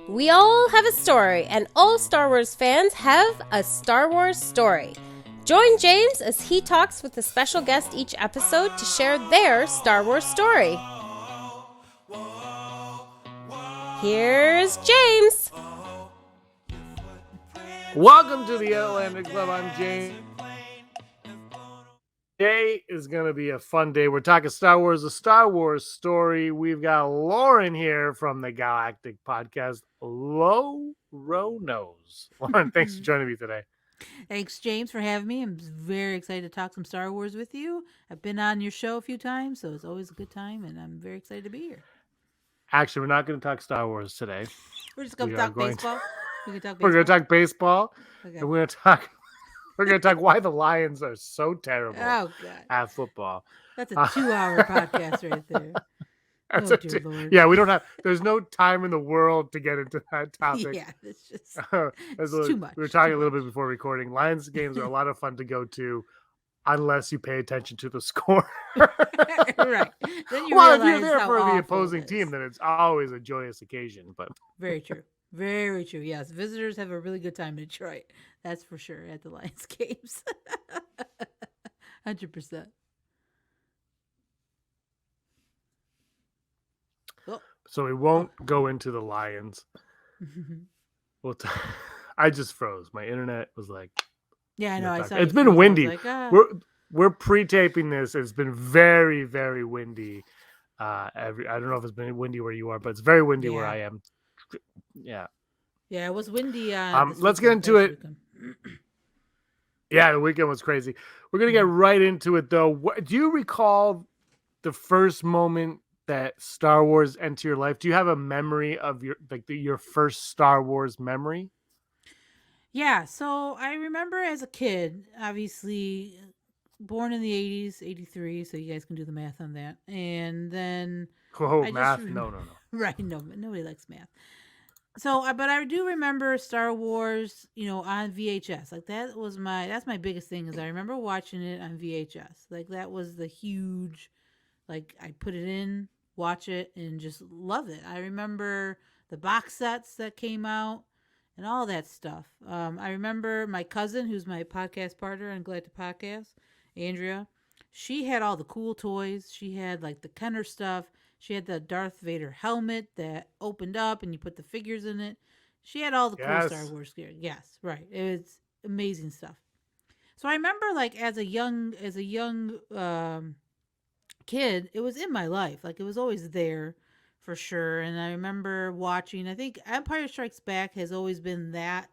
We all have a story, and all Star Wars fans have a Star Wars story. Join James as he talks with a special guest each episode to share their Star Wars story. Here's James. Welcome to the Outlander Club. I'm James. Today is going to be a fun day. We're talking Star Wars, a Star Wars story. We've got Lauren here from the GALactic podcast, Lauren Romo. Lauren, thanks for joining me today. Thanks, James, for having me. I'm very excited to talk some Star Wars with you. I've been on your show a few times, so it's always a good time, and I'm very excited to be here. Actually, we're not going to talk Star Wars today. We're just going to talk baseball. We can talk We're going to baseball. talk baseball, Okay. and we're going to talk why the Lions are so terrible at football. That's a 2-hour podcast right there. Oh, dear Lord. Yeah, we don't have. There's no time in the world to get into that topic. Yeah, it's just it's too much. We were talking a little bit before recording. Lions games are a lot of fun to go to, unless you pay attention to the score. Right. Then you well, if realize you're there how for the awful opposing it team, is. then it's always a joyous occasion. But Very true. Very true. Yes, visitors have a really good time in Detroit. That's for sure at the Lions games. 100%. So we won't go into the Lions. Well, I just froze. My internet was like, Yeah, I know. I saw it's you been freeze. I was windy. like, ah. We're pre-taping this. It's been very, very windy. I don't know if it's been windy where you are, but it's very windy where I am. Yeah. Yeah, it was windy. Let's get into it. Yeah, the weekend was crazy. We're gonna get right into it, though. Do you recall the first moment that Star Wars entered your life? Do you have a memory of your first Star Wars memory? Yeah, so I remember as a kid, obviously born in the 80s, 83, so you guys can do the math on that. And then Math? No. Right, no, nobody likes math. So, but I do remember Star Wars, on VHS. Like that's my biggest thing is I remember watching it on VHS. Like that was the huge, like I put it in, watch it, and just love it. I remember the box sets that came out and all that stuff. I remember my cousin, who's my podcast partner on GALactic Podcast, Andrea. She had all the cool toys. She had like the Kenner stuff. She had the Darth Vader helmet that opened up and you put the figures in it. She had all the cool Star Wars gear. Yes, right. It was amazing stuff. So I remember like as a young kid, it was in my life. Like it was always there for sure. And I remember watching, I think Empire Strikes Back has always been the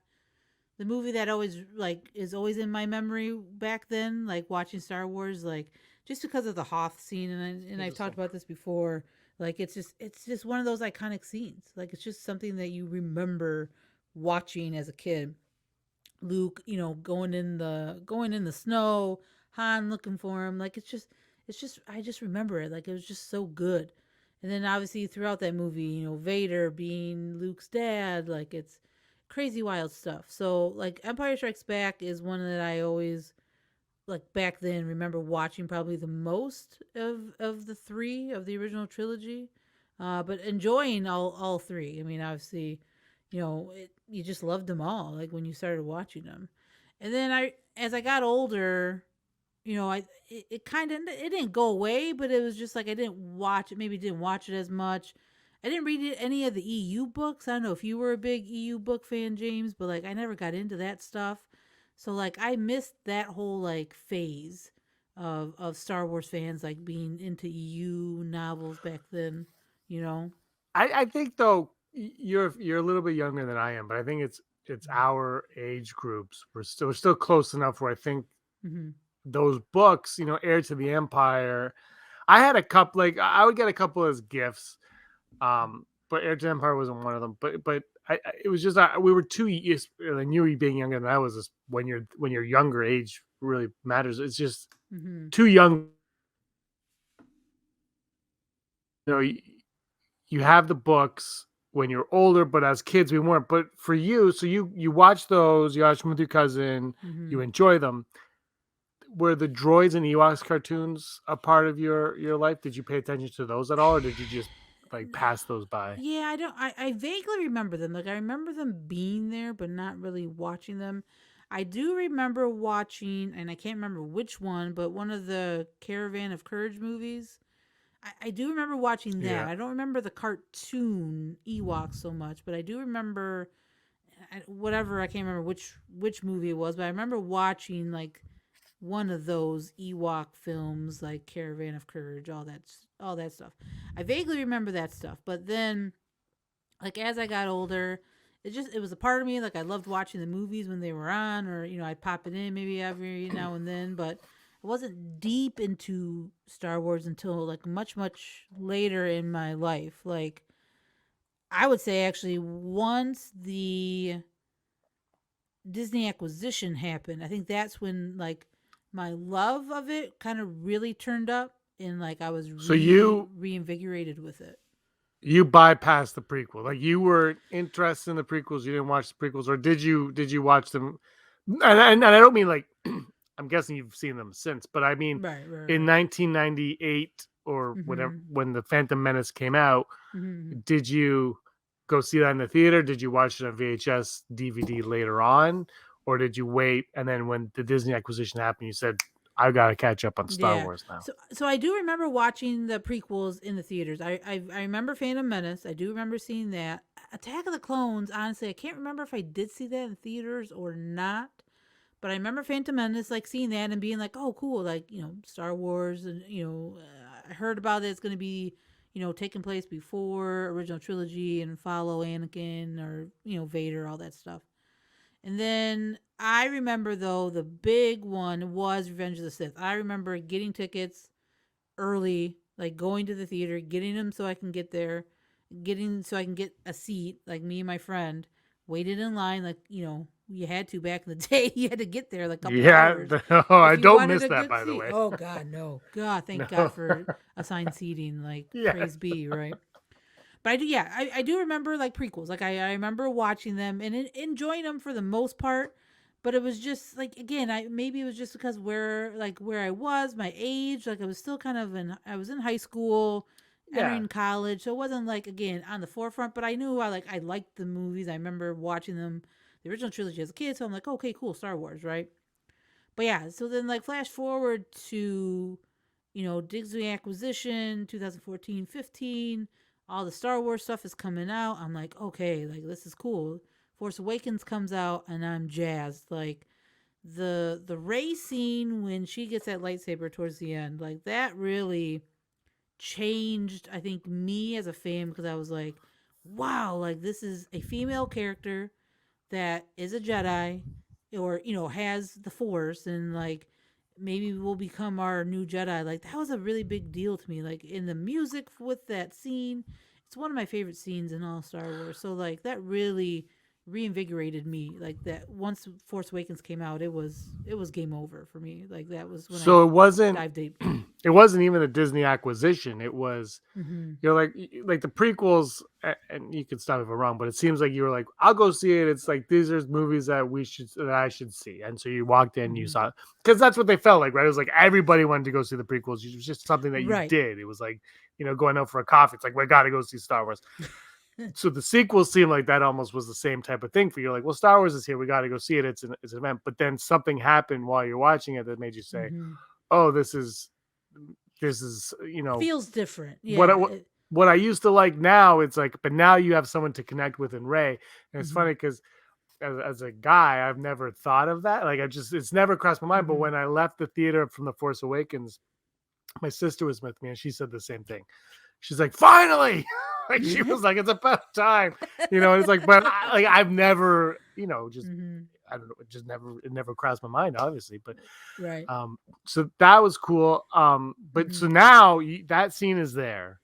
movie that always like is always in my memory back then, like watching Star Wars, like just because of the Hoth scene. And I've talked about this before. Like it's just one of those iconic scenes. Like it's just something that you remember watching as a kid. Luke, going in the snow, Han looking for him. Like it's just I just remember it. Like it was just so good. And then obviously throughout that movie, Vader being Luke's dad, like it's crazy wild stuff. So like Empire Strikes Back is one that I always like back then remember watching probably the most of the three of the original trilogy, but enjoying all three. I mean, obviously, you just loved them all. Like when you started watching them, and then as I got older, it kind of it didn't go away, but it was just like I didn't watch it. Maybe didn't watch it as much. I didn't read any of the EU books. I don't know if you were a big EU book fan, James, but like I never got into that stuff. So like I missed that whole like phase of Star Wars fans like being into EU novels back then, I think though you're a little bit younger than I am, but I think it's our age groups. We're still close enough where I think those books, Heir to the Empire. I had a couple, like I would get a couple as gifts, but Heir to the Empire wasn't one of them. But it was just we were too. And you being younger than I was, just when you're younger, age really matters. It's just too young. You have the books when you're older, but as kids we weren't. But for you, so you watch those, you watch them with your cousin, you enjoy them. Were the droids and Ewoks cartoons a part of your life? Did you pay attention to those at all, or did you just like pass those by. Yeah, I don't. I vaguely remember them. Like I remember them being there, but not really watching them. I do remember watching, and I can't remember which one, but one of the Caravan of Courage movies. I do remember watching that. Yeah. I don't remember the cartoon Ewok so much, but I do remember whatever. I can't remember which movie it was, but I remember watching like one of those Ewok films, like Caravan of Courage, all that stuff. I vaguely remember that stuff, but then like as I got older, it was a part of me. Like I loved watching the movies when they were on, or I'd pop it in maybe every now and then, but I wasn't deep into Star Wars until like much later in my life. Like I would say actually once the Disney acquisition happened, I think that's when like my love of it kind of really turned up, and like I was So you reinvigorated with it. bypassed the prequel. Like you were interested in the prequels. You didn't watch the prequels, or did you? Did you watch them? And I don't mean like I'm guessing you've seen them since, but I mean Right. in 1998 or whatever when the Phantom Menace came out, did you go see that in the theater? Did you watch it on VHS DVD later on, or did you wait and then when the Disney acquisition happened, you said I got to catch up on Star Wars now? So I do remember watching the prequels in the theaters. I remember Phantom Menace. I do remember seeing that. Attack of the Clones, honestly, I can't remember if I did see that in theaters or not. But I remember Phantom Menace, like seeing that and being like, oh, cool. Like, Star Wars. And, I heard about it. It's going to be, taking place before original trilogy and follow Anakin or, Vader, all that stuff. And then I remember, though, the big one was Revenge of the Sith. I remember getting tickets early, like going to the theater, getting them so I can get there, so I can get a seat, like me and my friend, waited in line, like, you had to back in the day. You had to get there like a couple hours. I don't miss that, by the way. Oh, God, no. God, thank God for assigned seating. Like, praise be, right? But I do, I do remember like prequels. Like I remember watching them and enjoying them for the most part. But it was just like, again, maybe it was just because where I was, my age, like I was still kind of I was in high school, entering college, so it wasn't like again on the forefront. But I knew I liked the movies. I remember watching them, the original trilogy as a kid. So I'm like, okay, cool, Star Wars, right? But yeah, so then like flash forward to, Disney acquisition, 2014, 15, all the Star Wars stuff is coming out. I'm like, okay, like this is cool. Force Awakens comes out and I'm jazzed. Like the Rey scene when she gets that lightsaber towards the end, like that really changed, I think, me as a fan, because I was like, wow, like this is a female character that is a Jedi or, has the Force and like maybe will become our new Jedi. Like that was a really big deal to me. Like in the music with that scene, it's one of my favorite scenes in all Star Wars. So like that really reinvigorated me. Like that once Force Awakens came out, it was game over for me. Like that was when so it wasn't dived deep. It wasn't even a Disney acquisition. It was you're like the prequels, and you can stop if I'm wrong, but it seems like you were like, I'll go see it. It's like these are movies that I should see, and so you walked in, you saw it because that's what they felt like, right? It was like everybody wanted to go see the prequels. It was just something that you did. It was like going out for a coffee. It's like we got to go see Star Wars. So the sequels seemed like that almost was the same type of thing for you. Like, well, Star Wars is here. We got to go see it. It's an event. But then something happened while you're watching it that made you say, oh, this is feels different. Yeah. What I used to like now, it's like, but now you have someone to connect with in Rey. And it's funny because as a guy, I've never thought of that. Like it's never crossed my mind. But when I left the theater from The Force Awakens, my sister was with me and she said the same thing. She's like, finally. Like she was like, it's about time, and it's like, but I've never, just I don't know, it never crossed my mind, obviously, but right. So that was cool. But so now that scene is there.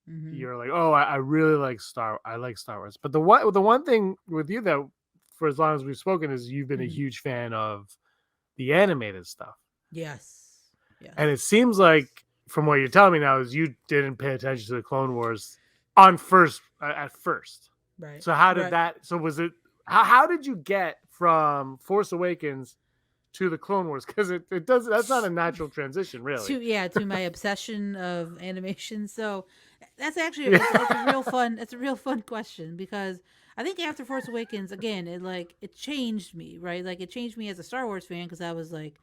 You're like, oh, I really like Star Wars. But the one thing with you that, for as long as we've spoken, is you've been a huge fan of the animated stuff. Yes. And it seems like from what you're telling me now is you didn't pay attention to the Clone Wars at first. Right. So how did that? So was it? How did you get from Force Awakens to the Clone Wars? Because it does. That's not a natural transition, really. To my obsession of animation. So That's actually it's a real fun question because I think after Force Awakens again it changed me, right? Like it changed me as a Star Wars fan because I was like,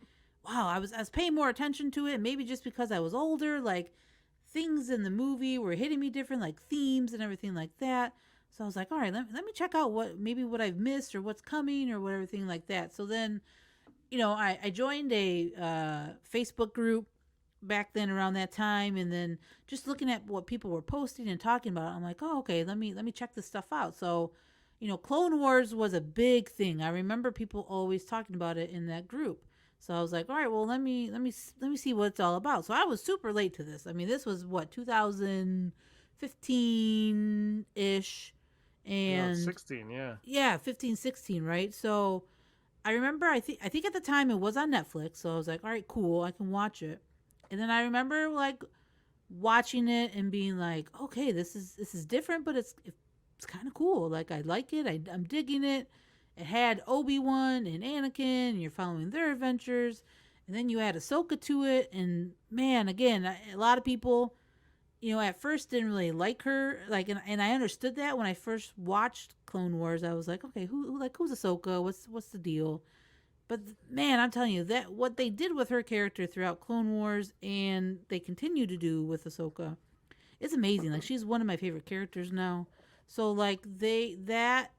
wow, I was paying more attention to it. Maybe just because I was older, like things in the movie were hitting me different, like themes and everything like that. So I was like, all right, let me check out what I've missed or what's coming or what everything like that. So then I joined a Facebook group back then around that time, and then just looking at what people were posting and talking about, I'm like, oh, okay, let me check this stuff out. So, Clone Wars was a big thing. I remember people always talking about it in that group. So I was like, all right, well, let me see what it's all about. So I was super late to this. I mean, this was what 2015 ish, Yeah, and 16. Yeah. yeah, 15, 16, right? So I remember I think at the time it was on Netflix, so I was like, all right, cool, I can watch it. And then I remember like watching it and being like, okay, this is different, but it's kind of cool. Like I like it. I'm digging it. It had Obi-Wan and Anakin, and you're following their adventures, and then you add Ahsoka to it, and man, again, a lot of people at first didn't really like her. Like, and I understood that when I first watched Clone Wars. I was like, okay, who's Ahsoka? What's the deal? But man, I'm telling you that what they did with her character throughout Clone Wars and they continue to do with Ahsoka, it's amazing. Like she's one of my favorite characters now. So like that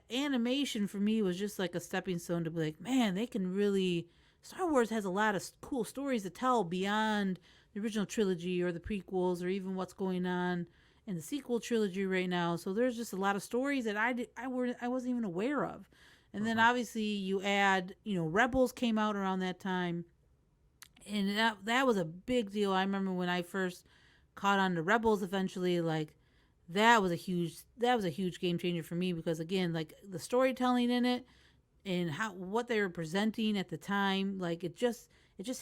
animation for me was just like a stepping stone to be like, man, they can really Star Wars has a lot of cool stories to tell beyond the original trilogy or the prequels or even what's going on in the sequel trilogy right now. So there's just a lot of stories that I wasn't even aware of. And then obviously you add, Rebels came out around that time, and that was a big deal. I remember when I first caught on to Rebels eventually, like that was a huge game changer for me because again, like the storytelling in it and what they were presenting at the time, like it just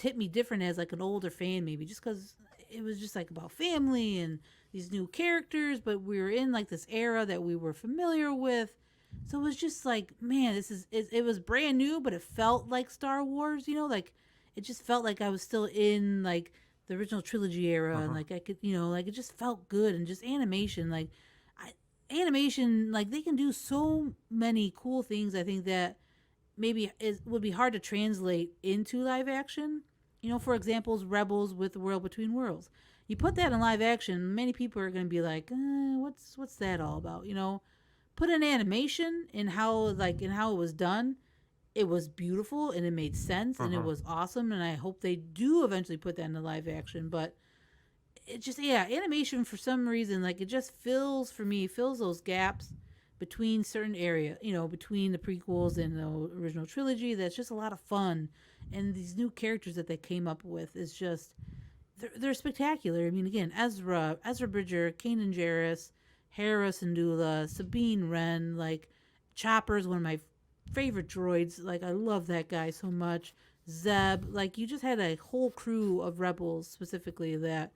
hit me different as like an older fan maybe just cuz it was just like about family and these new characters, but we were in like this era that we were familiar with. So it was just like, man, it was brand new, but it felt like Star Wars, like it just felt like I was still in like the original trilogy era, and like I could, like it just felt good, and just animation, like animation, like they can do so many cool things. I think that maybe it would be hard to translate into live action. For examples, Rebels with the World Between Worlds. You put that in live action, many people are going to be like, what's that all about? Put an animation in how it was done. It was beautiful and it made sense and it was awesome, and I hope they do eventually put that into live action. But it just, yeah, animation for some reason, like it just fills those gaps between certain area, between the prequels and the original trilogy. That's just a lot of fun, and these new characters that they came up with is just they're spectacular. I mean, again, Ezra Bridger, Kanan Jarrus, Hera Syndulla, Sabine Wren, like Chopper's one of my favorite droids. Like I love that guy so much. Zeb, like you just had a whole crew of rebels specifically that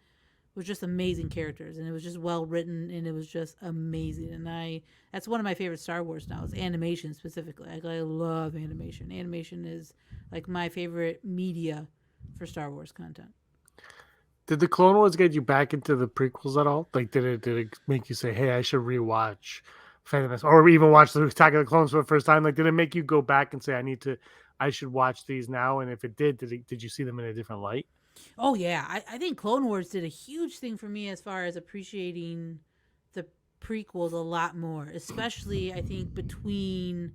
was just amazing characters, and it was just well written, and it was just amazing. And that's one of my favorite Star Wars now is animation specifically. I love animation. Animation is like my favorite media for Star Wars content. Did the Clone Wars get you back into the prequels at all? Like, did it make you say, "Hey, I should rewatch Phantom Menace," or even watch the Attack of the Clones for the first time? Like, did it make you go back and say, I should watch these now"? And if it did you see them in a different light? Oh yeah, I think Clone Wars did a huge thing for me as far as appreciating the prequels a lot more, especially I think between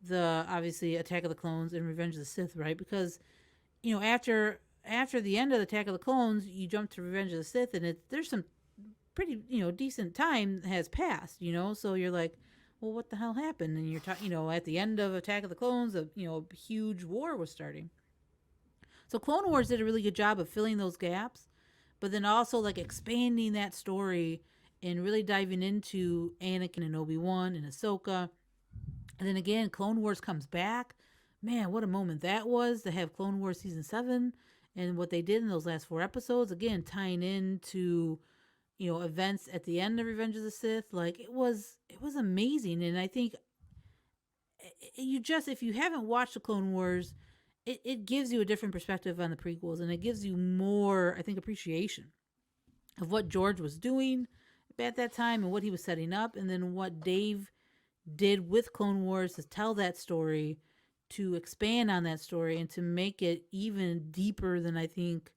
the obviously Attack of the Clones and Revenge of the Sith, right? Because after the end of the Attack of the Clones, you jump to Revenge of the Sith, and there's some pretty decent time has passed, so you're like, well, what the hell happened? And you're talking, at the end of Attack of the Clones, a huge war was starting. So Clone Wars did a really good job of filling those gaps, but then also like expanding that story and really diving into Anakin and Obi-Wan and Ahsoka. And then again, Clone Wars comes back. Man, what a moment that was to have Clone Wars season 7 and what they did in those last 4 episodes, again tying into events at the end of Revenge of the Sith. Like it was amazing. And I think if you haven't watched the Clone Wars, it gives you a different perspective on the prequels, and it gives you more, I think, appreciation. of what George was doing at that time and what he was setting up, and then what Dave did with Clone Wars to tell that story, to expand on that story, and to make it even deeper than I think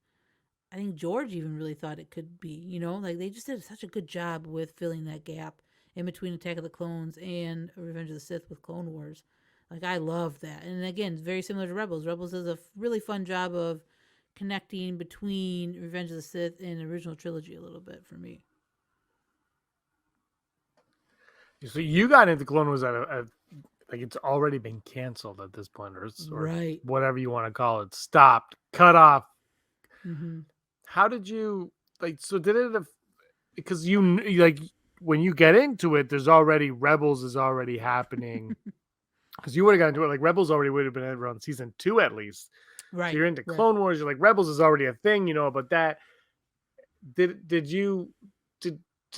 George even really thought it could be. You know, like they just did such a good job with filling that gap in between Attack of the Clones and Revenge of the Sith with Clone Wars. Like I love that, and again, very similar to Rebels. Rebels does a really fun job of connecting between Revenge of the Sith and the original trilogy a little bit for me. So you got into Clone Wars at like it's already been canceled at this point, or Right. whatever you want to call it, stopped, cut off. Mm-hmm. How did you like? So did it? Because you like when you get into it, there's already Rebels is already happening. Because you would have gotten into it like Rebels already would have been around season 2 at least. Right. So you're into Clone Wars. You're like Rebels is already a thing, you know. But that did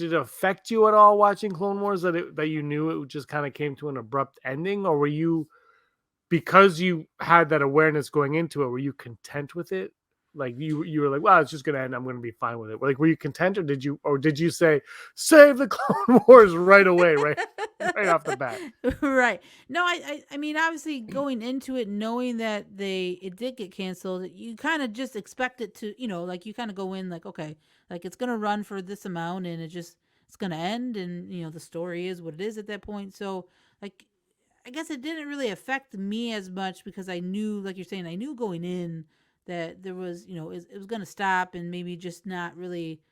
it affect you at all watching Clone Wars that you knew it just kind of came to an abrupt ending, or were you, because you had that awareness going into it, were you content with it? Like you were like, well, it's just gonna end. I'm gonna be fine with it. Like, were you content, or did you say save the Clone Wars right away, right off the bat? Right. No, I mean, obviously going into it knowing that it did get canceled, you kind of just expect it to, you know, like you kind of go in like, okay, like it's gonna run for this amount and it's gonna end, and you know the story is what it is at that point. So like, I guess it didn't really affect me as much because I knew, like you're saying, I knew going in that there was, you know, it was gonna stop and maybe just not really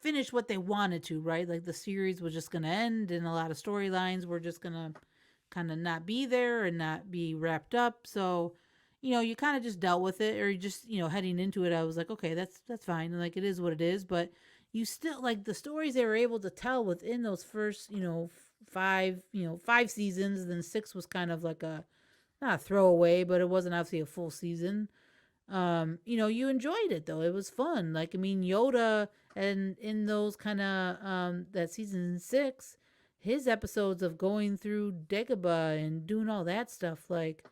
finish what they wanted to, right? Like the series was just going to end and a lot of storylines were just going to kind of not be there and not be wrapped up. So, you know, you kind of just dealt with it, or you just, you know, heading into it, I was like, okay, that's fine. And like, it is what it is. But you still, like the stories they were able to tell within those first, you know, five seasons, and then 6 was kind of like not a throwaway, but it wasn't obviously a full season. You know, you enjoyed it though. It was fun. Like, I mean, Yoda, and in those kind of that season 6, his episodes of going through Dagobah and doing all that stuff, like,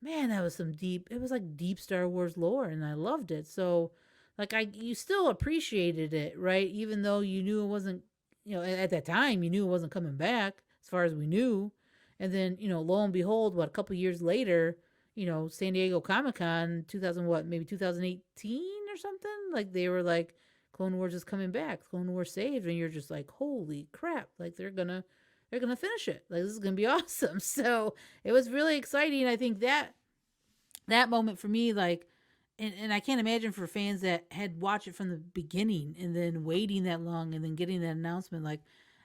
man, that was it was like deep Star Wars lore, and I loved it. So like, you still appreciated it, right? Even though you knew it wasn't, you know, at that time you knew it wasn't coming back as far as we knew. And then, you know, lo and behold, what, a couple years later, you know, San Diego Comic-Con 2000, what, maybe 2018 or something, like they were like, Clone Wars is coming back, Clone Wars saved, and you're just like, holy crap, like they're gonna finish it, like this is gonna be awesome. So it was really exciting. I think that moment for me, like, and I can't imagine for fans that had watched it from the beginning and then waiting that long and then getting that announcement. Like,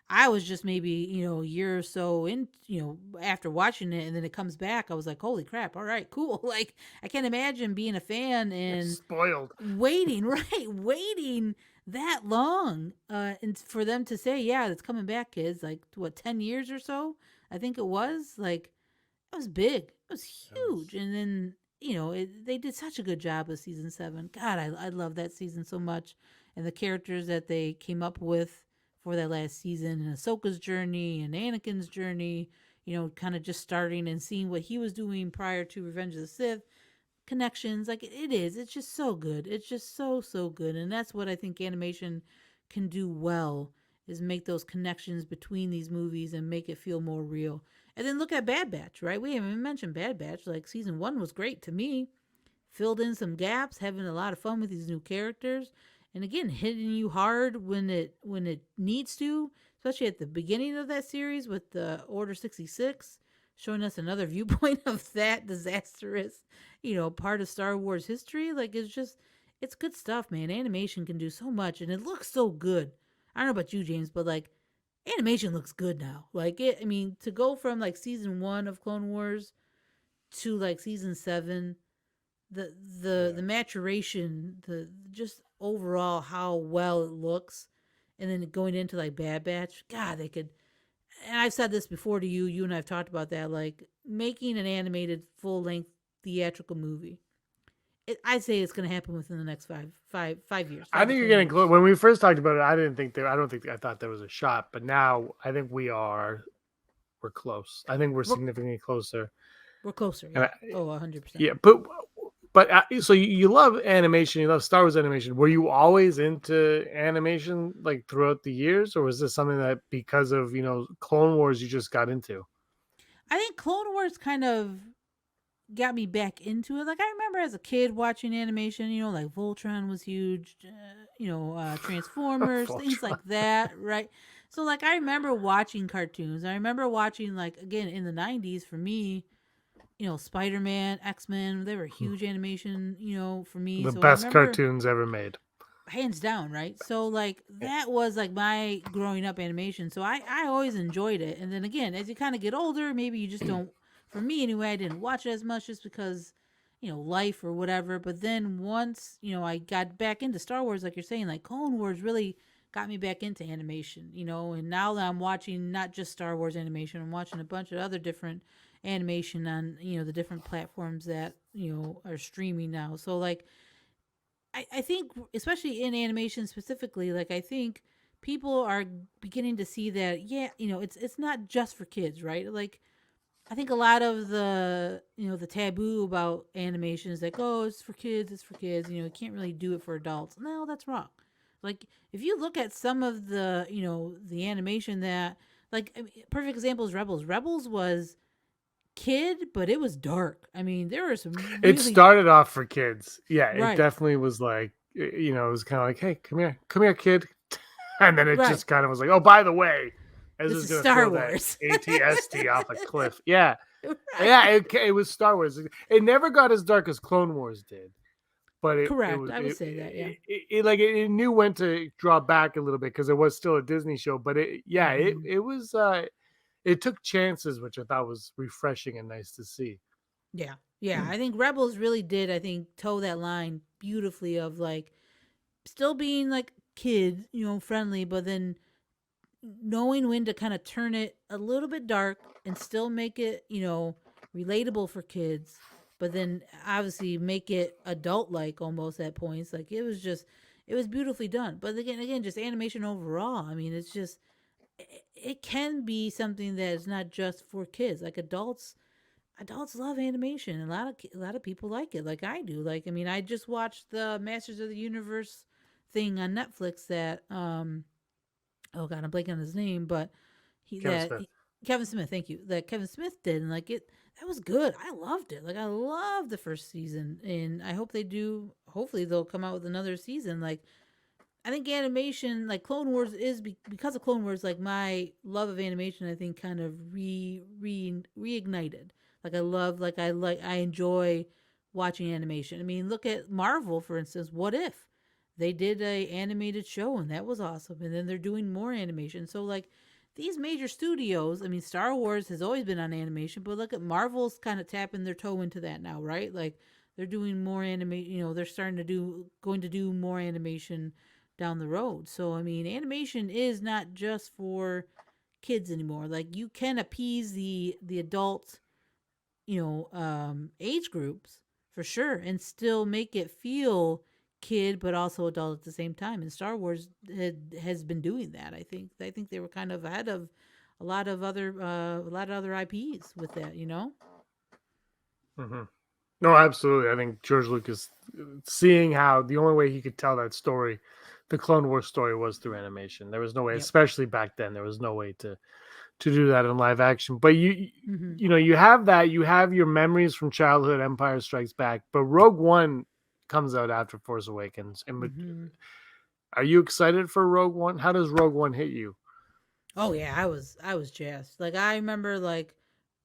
I was just maybe, you know, a year or so in, you know, after watching it, and then it comes back. I was like, holy crap. All right, cool. Like, I can't imagine being a fan and spoiled waiting, right? Waiting that long. And for them to say, yeah, it's coming back, kids. Like, what, 10 years or so? I think it was. Like, it was big. It was huge. And then, you know, they did such a good job with season 7. God, I love that season so much. And the characters that they came up with for that last season, and Ahsoka's journey and Anakin's journey, you know, kind of just starting and seeing what he was doing prior to Revenge of the Sith, connections. Like, it's just so good. It's just so good. And that's what I think animation can do well, is make those connections between these movies and make it feel more real. And then look at Bad Batch, right? We haven't even mentioned Bad Batch. Like, season 1 was great to me. Filled in some gaps, having a lot of fun with these new characters. And again, hitting you hard when it needs to, especially at the beginning of that series with the Order 66, showing us another viewpoint of that disastrous, you know, part of Star Wars history. Like, it's good stuff, man. Animation can do so much, and it looks so good. I don't know about you, James, but like, animation looks good now. Like, I mean, to go from like season 1 of Clone Wars to like season 7, the maturation, the just overall how well it looks, and then going into like Bad Batch, God, they could. And I've said this before to you. You and I've talked about that. Like, making an animated full length theatrical movie. I'd say it's going to happen within the next five years. I think you're getting close. When we first talked about it, I thought there was a shot, but now I think we're close. I think we're significantly closer. We're closer. Yeah. 100%. Yeah, but But so you love animation, you love Star Wars animation. Were you always into animation like throughout the years, or was this something that because of Clone Wars you just got into? I think Clone Wars kind of got me back into it. Like I remember as a kid watching animation, like Voltron was huge, Transformers, things Voltron. like that, right? So like I remember watching cartoons. I remember watching like again in the 90s for me, Spider-Man, X-Men, they were huge animation, for me. The So I best remember cartoons ever made. hands down, right? So like that was like my growing up animation. So I always enjoyed it. And then again, as you kind of get older, maybe you just don't. For me anyway, I didn't watch it as much just because life or whatever. But then once I got back into Star Wars, like you're saying, like Clone Wars really got me back into animation. And now that I'm watching not just Star Wars animation, I'm watching a bunch of other different animation on the different platforms that are streaming now. So like I think especially in animation specifically, like I think people are beginning to see that it's not just for kids, right? Like I think a lot of the taboo about animation is like, oh, it's for kids, you can't really do it for adults. No, that's wrong. Like if you look at some of the animation that like I mean, perfect example is Rebels. Rebels was kid, but it was dark. I mean, there were some It really started off for kids. Yeah, it right, definitely was like, it was kind of like, hey, come here, kid. And then it right. just kind of was like, oh, by the way, This Ezra's is going to Star throw that Wars. ATST off a cliff. Yeah. Yeah, Right. it was Star Wars. It never got as dark as Clone Wars did, but it Correct. was I would say that, yeah. it knew when to draw back a little bit because it was still a Disney show. But Hmm. it was it took chances, which I thought was refreshing and nice to see. Yeah. Yeah. I think Rebels really did, I think, toe that line beautifully of like still being like kid, friendly, but then knowing when to kind of turn it a little bit dark and still make it, relatable for kids, but then obviously make it adult like almost at points. Like it was beautifully done. But again, just animation overall. I mean, it's just it can be something that is not just for kids. Like adults love animation. A lot of people like it, like I do. Like I mean, I just watched the Masters of the Universe thing on Netflix that oh god, I'm blanking on his name, but he Kevin that Smith. he, Kevin Smith, thank you, that Kevin Smith did, and like it that was good. I loved it. Like I loved the first season, and I hope they do. Hopefully, they'll come out with another season. Like I think animation, like Clone Wars, is because of Clone Wars. Like my love of animation, I think, kind of reignited. I enjoy watching animation. I mean, look at Marvel for instance. What if they did a animated show and that was awesome, and then they're doing more animation. So like these major studios, I mean, Star Wars has always been on animation, but look at Marvel's kind of tapping their toe into that now, right? Like they're doing more anime. They're going to do more animation down the road. So I mean, animation is not just for kids anymore. Like you can appease the adult, age groups for sure, and still make it feel kid but also adult at the same time. And Star Wars has been doing that. I think they were kind of ahead of a lot of other IPs with that. Hmm. No, absolutely. I think George Lucas, seeing how the only way he could tell that story, the Clone Wars story, was through animation. There was no way, Yep. especially back then, there was no way to do that in live action. But Mm-hmm. you have that. You have your memories from childhood, Empire Strikes Back, but Rogue One comes out after Force Awakens. And Mm-hmm. are you excited for Rogue One? How does Rogue One hit you? Oh yeah, I was jazzed. Like I remember like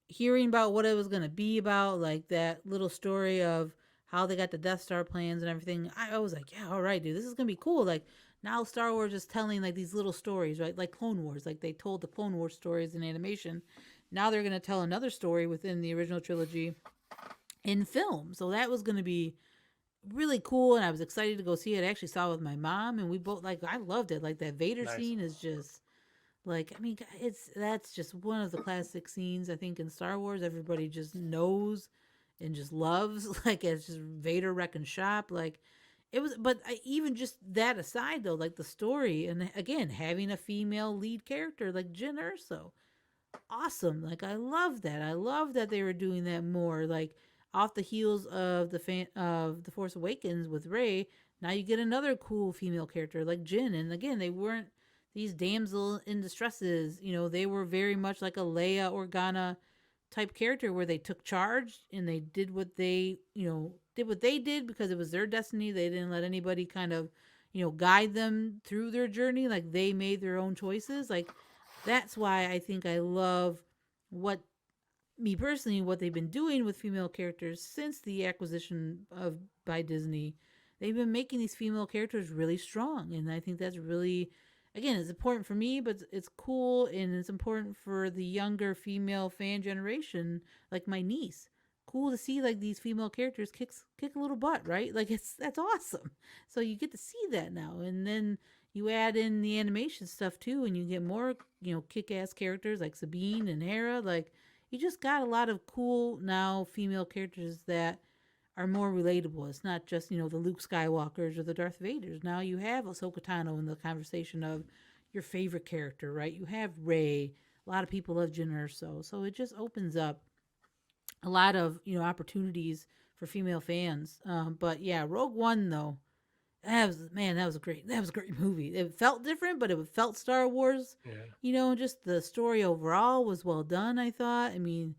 hearing about what it was going to be about, like that little story of how they got the Death Star plans and everything. I was like, yeah, all right, dude, this is going to be cool. Like now Star Wars is telling like these little stories, right? Like Clone Wars, like they told the Clone Wars stories in animation. Now they're going to tell another story within the original trilogy in film. So that was going to be really cool, and I was excited to go see it. I actually saw it with my mom, and we both like I loved it. Like that Vader Nice. scene is just like, I mean, that's just one of the classic scenes I think in Star Wars. Everybody just knows and just loves. Like it's just Vader wrecking shop. Like it was, but even just that aside though, like the story and again having a female lead character like Jyn Erso, awesome. Like I love that. I love that they were doing that more. Like off the heels of the Force Awakens with Rey, now you get another cool female character like Jyn. And again, they weren't these damsel in distresses. They were very much like a Leia Organa type character where they took charge and they did what they did because it was their destiny. They didn't let anybody kind of, guide them through their journey. Like they made their own choices. Like that's why I think I love what me personally what they've been doing with female characters since the acquisition of by Disney. They've been making these female characters really strong, and I think that's really, again, it's important for me, but it's cool and it's important for the younger female fan generation, like my niece. Cool to see like these female characters kick a little butt, right? Like that's awesome. So you get to see that now, and then you add in the animation stuff too, and you get more kick ass characters like Sabine and Hera. Like you just got a lot of cool now female characters that are more relatable. It's not just, the Luke Skywalkers or the Darth Vaders. Now you have Ahsoka Tano in the conversation of your favorite character, right? You have Rey. A lot of people love Jyn Erso. So it just opens up a lot of, opportunities for female fans. But yeah, Rogue One though, that was a great movie. It felt different, but it felt Star Wars. Yeah. Just the story overall was well done, I thought. I mean,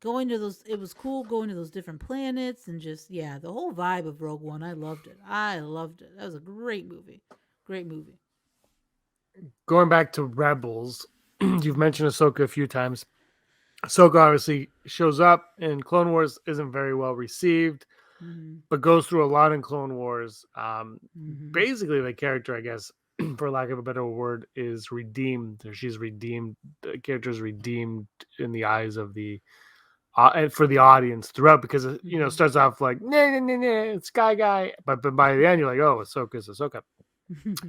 it was cool going to those different planets and just, the whole vibe of Rogue One. I loved it. That was a great movie. Going back to Rebels, you've mentioned Ahsoka a few times. Ahsoka obviously shows up in Clone Wars, isn't very well received, but goes through a lot in Clone Wars. Basically, the character, I guess, for lack of a better word, is redeemed. She's redeemed. The character is redeemed in the eyes of the and for the audience throughout, because it starts off like it's Sky Guy, but by the end you're like, oh, Ahsoka's Ahsoka.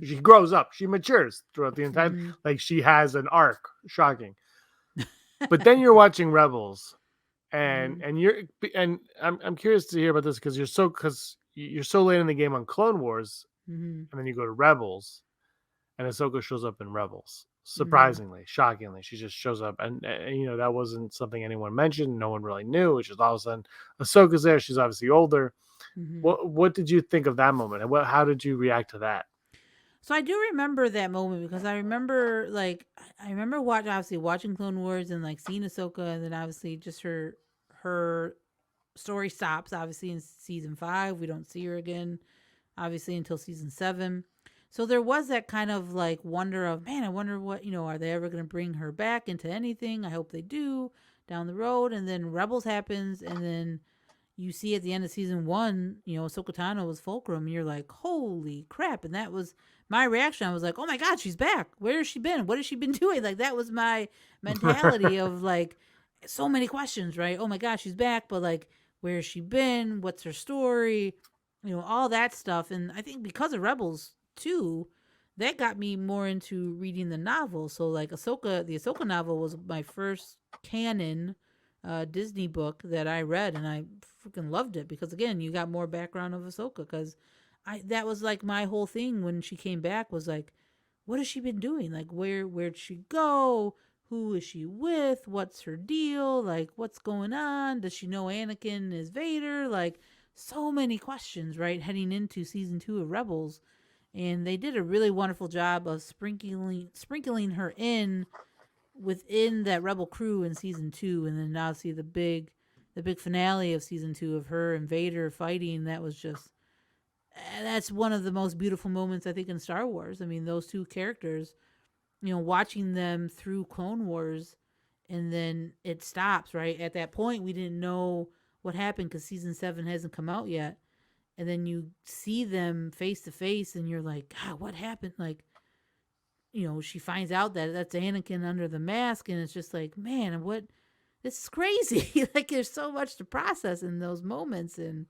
She grows up, she matures throughout the entire like she has an arc. Shocking. But then you're watching Rebels, and I'm curious to hear about this because you're so late in the game on Clone Wars, and then you go to Rebels, and Ahsoka shows up in Rebels. Surprisingly, shockingly, she just shows up, and that wasn't something anyone mentioned. No one really knew. It's just all of a sudden Ahsoka's there. She's obviously older. What did you think of that moment, and how did you react to that? So I do remember that moment because I remember watching Clone Wars and like seeing Ahsoka, and then obviously just her story stops obviously in season 5. We don't see her again obviously until season 7. So there was that kind of like wonder of, man, I wonder what, are they ever going to bring her back into anything? I hope they do down the road. And then Rebels happens, and then you see at the end of season 1, Ahsoka Tano was Fulcrum, and you're like, holy crap. And that was my reaction. I was like, oh my God, she's back. Where has she been? What has she been doing? Like, that was my mentality of like, so many questions, right? Oh my gosh, she's back. But like, where has she been? What's her story? All that stuff. And I think because of Rebels too, that got me more into reading the novel. So like the Ahsoka novel was my first canon Disney book that I read, and I freaking loved it because again, you got more background of Ahsoka, because that was like my whole thing when she came back was like, what has she been doing? Like where'd she go? Who is she with? What's her deal? Like what's going on? Does she know Anakin is Vader? Like so many questions, right? Heading into season 2 of Rebels. And they did a really wonderful job of sprinkling her in within that Rebel crew in season 2, and then now see the big finale of season 2 of her and Vader fighting. That was just, that's one of the most beautiful moments I think in Star Wars. I mean, those two characters, watching them through Clone Wars, and then it stops right at that point. We didn't know what happened because season 7 hasn't come out yet. And then you see them face to face, and you're like, God, what happened? Like, she finds out that that's Anakin under the mask, and it's just like, man, what? This is crazy. Like, there's so much to process in those moments, and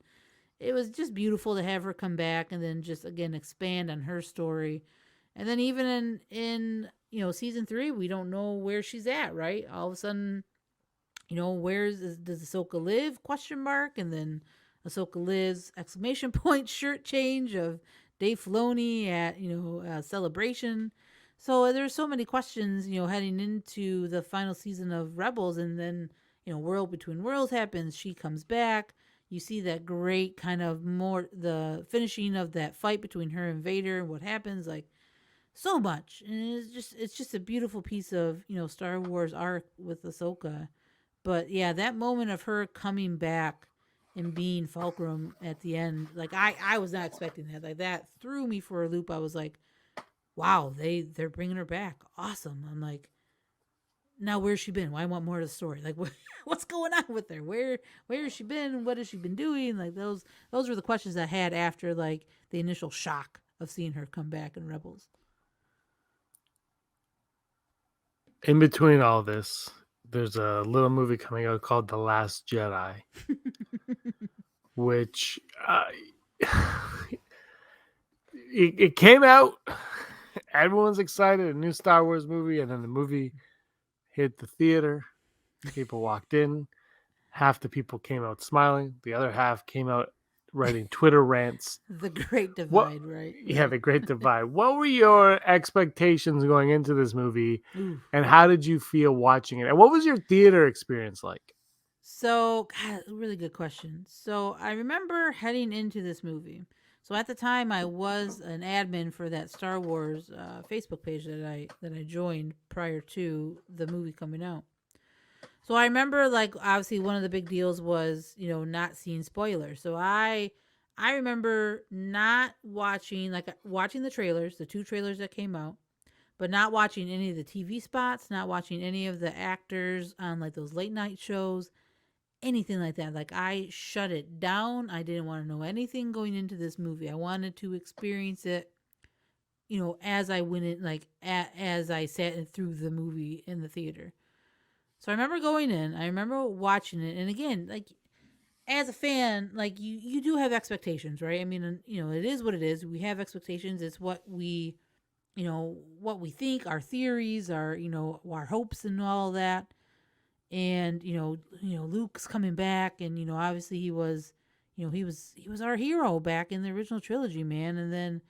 it was just beautiful to have her come back and then just again expand on her story. And then even in season 3, we don't know where she's at, right? All of a sudden, does Ahsoka live? Question mark. And then Ahsoka lives! Exclamation point! Shirt change of Dave Filoni at Celebration. So there's so many questions, heading into the final season of Rebels, and then World Between Worlds happens. She comes back. You see that great kind of more the finishing of that fight between her and Vader and what happens, like so much. And it's just a beautiful piece of, Star Wars arc with Ahsoka. But yeah, that moment of her coming back and being Fulcrum at the end, like I was not expecting that. Like that threw me for a loop. I was like, wow, they're bringing her back. Awesome. I'm like, now where's she been? Well, I want more of the story. Like what's going on with her? Where has she been? What has she been doing? Like those were the questions I had after like the initial shock of seeing her come back in Rebels. In between all this, there's a little movie coming out called The Last Jedi, which it came out. Everyone's excited, a new Star Wars movie, and then the movie hit the theater. People walked in. Half the people came out smiling. The other half came out writing Twitter rants. The great What? divide, right? Yeah, the great divide. What were your expectations going into this movie, Ooh. and how did you feel watching it? And what was your theater experience like? So, God, really good question. So, I remember heading into this movie. So, at the time, I was an admin for that Star Wars Facebook page that I joined prior to the movie coming out. So, I remember, like, obviously, one of the big deals was, not seeing spoilers. So, I remember not watching, like, watching the trailers, the 2 trailers that came out, but not watching any of the TV spots, not watching any of the actors on, like, those late night shows, anything like that. Like I shut it down. I didn't want to know anything going into this movie. I wanted to experience it, as I went in, like as I sat through the movie in the theater. So I remember going in. I remember watching it, and again, like as a fan, like you do have expectations, right? I mean, it is what it is. We have expectations. It's what what we think, our theories, our hopes, and all that. And Luke's coming back, and obviously he was our hero back in the original trilogy, man. And then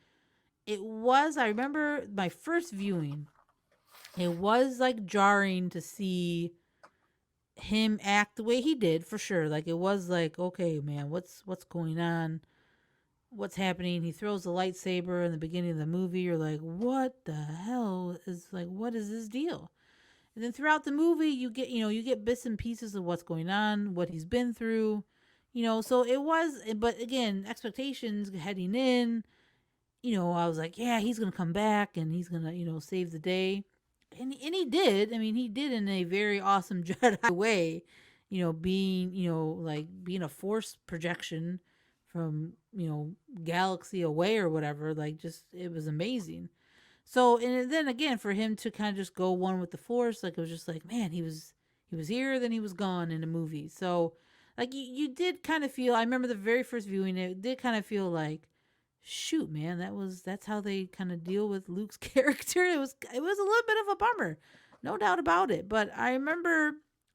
I remember my first viewing, it was like jarring to see him act the way he did, for sure. Like it was like, okay, man, what's going on, what's happening? He throws the lightsaber in the beginning of the movie. You're like, what the hell is, like, what is this deal? And then throughout the movie, you get bits and pieces of what's going on, what he's been through, So it was, but again, expectations heading in, I was like, yeah, he's gonna come back and he's gonna, save the day, and he did. I mean, he did in a very awesome Jedi way, being, like being a force projection from galaxy away or whatever. Like, just it was amazing. So, and then again, for him to kind of just go one with the force, like it was just like, man, he was here, then he was gone in the movie. So, like you did kind of feel. I remember the very first viewing, it did kind of feel like, shoot, man, that's how they kind of deal with Luke's character. It was a little bit of a bummer, no doubt about it. But I remember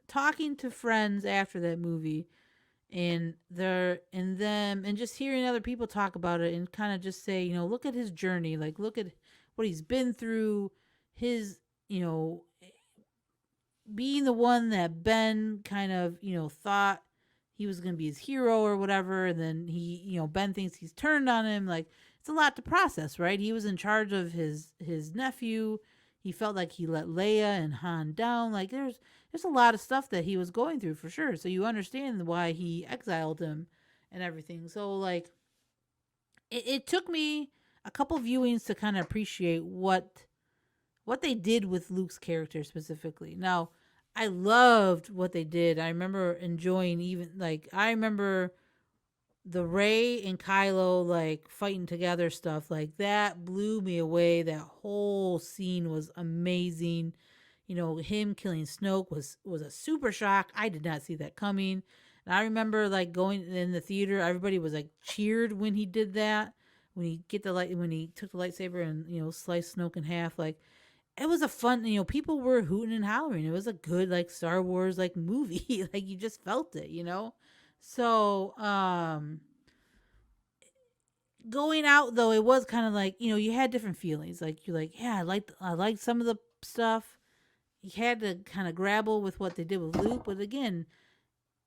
talking to friends after that movie, and them, and just hearing other people talk about it, and kind of just say, look at his journey, like look at what he's been through, his, being the one that Ben kind of, thought he was going to be his hero or whatever. And then Ben thinks he's turned on him. Like, it's a lot to process, right? He was in charge of his nephew. He felt like he let Leia and Han down. Like, there's a lot of stuff that he was going through, for sure. So you understand why he exiled him and everything. So, like, it took me a couple viewings to kind of appreciate what they did with Luke's character specifically. Now, I loved what they did. I remember enjoying, even like, I remember the Rey and Kylo like fighting together stuff, like that blew me away. That whole scene was amazing. Him killing Snoke was a super shock. I did not see that coming. And I remember like going in the theater, everybody was like cheered when he did that. When he took the lightsaber and sliced Snoke in half. Like, it was a fun, people were hooting and hollering. It was a good like Star Wars like movie. Like, you just felt it. So going out though, it was kind of like, you had different feelings. Like, you're like, yeah, I liked some of the stuff. You had to kind of grapple with what they did with Luke, but again,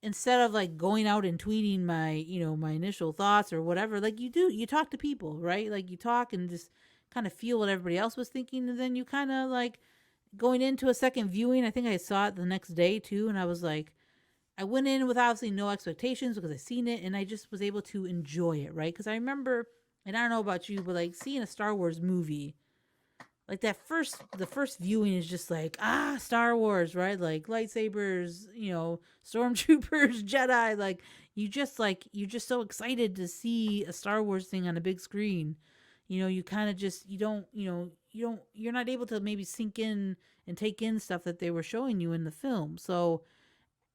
instead of like going out and tweeting my, my initial thoughts or whatever, like you talk to people, right? Like you talk and just kind of feel what everybody else was thinking. And then you kind of like going into a second viewing. I think I saw it the next day too. And I was like, I went in with obviously no expectations because I seen it and I just was able to enjoy it, right? Because I remember, and I don't know about you, but like seeing a Star Wars movie, like the first viewing is just like, Star Wars, right? Like lightsabers, stormtroopers, Jedi, you're just so excited to see a Star Wars thing on a big screen. You kind of just, you're not able to maybe sink in and take in stuff that they were showing you in the film. So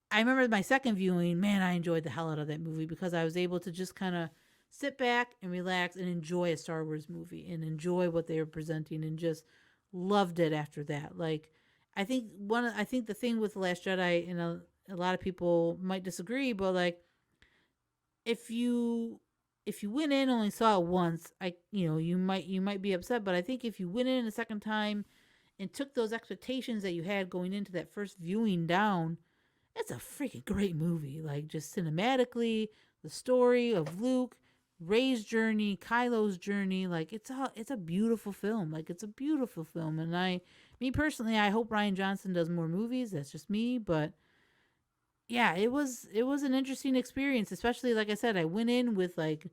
I remember my second viewing, man, I enjoyed the hell out of that movie because I was able to just kind of sit back and relax and enjoy a Star Wars movie and enjoy what they were presenting and just loved it after that. Like, I think the thing with The Last Jedi, and a lot of people might disagree, but like, if you went in and only saw it once, you might be upset, but I think if you went in a second time and took those expectations that you had going into that first viewing down, it's a freaking great movie. Like just cinematically, the story of Luke, Rey's journey, Kylo's journey, like it's a beautiful film. Like it's a beautiful film, and me personally, I hope Rian Johnson does more movies. That's just me, but yeah, it was an interesting experience, especially like I said, I went in with like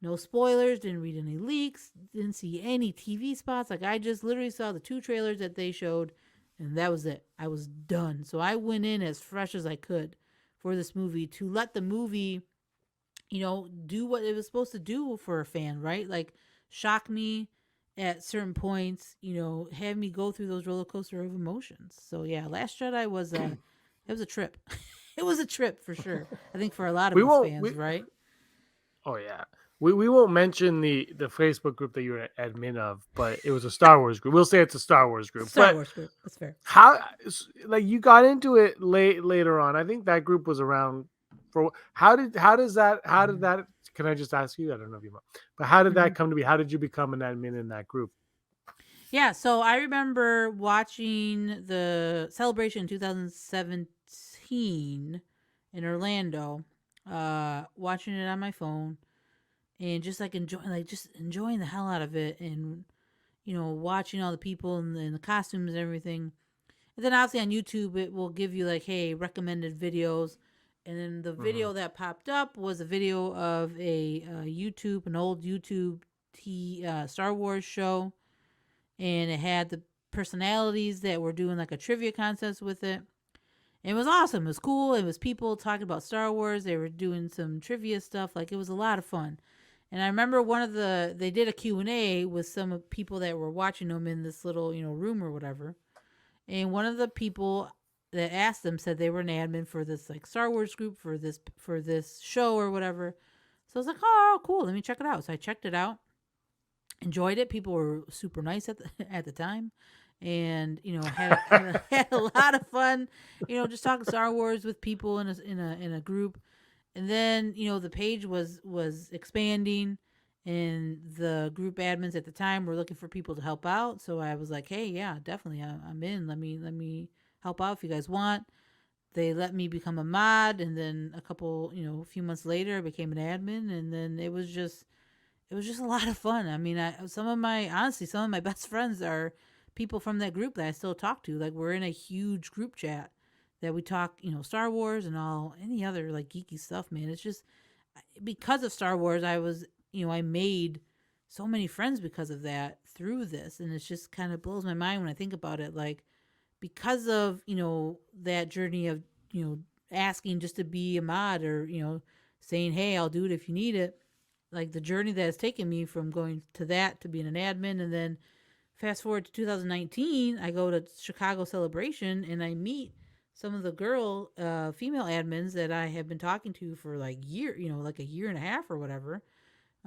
no spoilers, didn't read any leaks, didn't see any TV spots. Like I just literally saw the 2 trailers that they showed and that was it. I was done. So I went in as fresh as I could for this movie to let the movie, do what it was supposed to do for a fan, right? Like shock me at certain points, have me go through those roller coaster of emotions. So yeah, Last Jedi was it was a trip. It was a trip for sure. I think for a lot of us fans, right? Oh yeah. We won't mention the Facebook group that you're an admin of, but it was a Star Wars group. We'll say it's a Star Wars group. Wars group. That's fair. How, like, you got into it later on? I think that group was around for how did that? Can I just ask you? I don't know if you want, but how did that come to be? How did you become an admin in that group? Yeah, so I remember watching the celebration in 2017 in Orlando, watching it on my phone and just like enjoying the hell out of it, and watching all the people and the costumes and everything. And then obviously on YouTube it will give you like, hey, recommended videos. And then the video that popped up was a video of an old YouTube Star Wars show, and it had the personalities that were doing like a trivia contest with it. It was awesome. It was cool. It was people talking about Star Wars. They were doing some trivia stuff. Like it was a lot of fun. And I remember they did a Q&A with some people that were watching them in this little, room or whatever. And one of the people that asked them said they were an admin for this like Star Wars group for this show or whatever. So I was like, oh, cool. Let me check it out. So I checked it out. Enjoyed it. People were super nice at the time, and had a lot of fun. Just talking Star Wars with people in a group, and then the page was expanding, and the group admins at the time were looking for people to help out. So I was like, hey, yeah, definitely, I'm in. Let me help out if you guys want. They let me become a mod, and then a few months later, I became an admin, and then it was just a lot of fun. I mean, some of my best friends are people from that group that I still talk to. Like we're in a huge group chat that we talk, Star Wars and any other like geeky stuff, man. It's just because of Star Wars, I made so many friends because of that through this. And it just kind of blows my mind when I think about it. Like because of, that journey of, asking just to be a mod or, saying, hey, I'll do it if you need it. Like the journey that has taken me from going to that to being an admin, and then fast forward to 2019, I go to Chicago Celebration and I meet some of the female admins that I have been talking to for like a year and a half or whatever,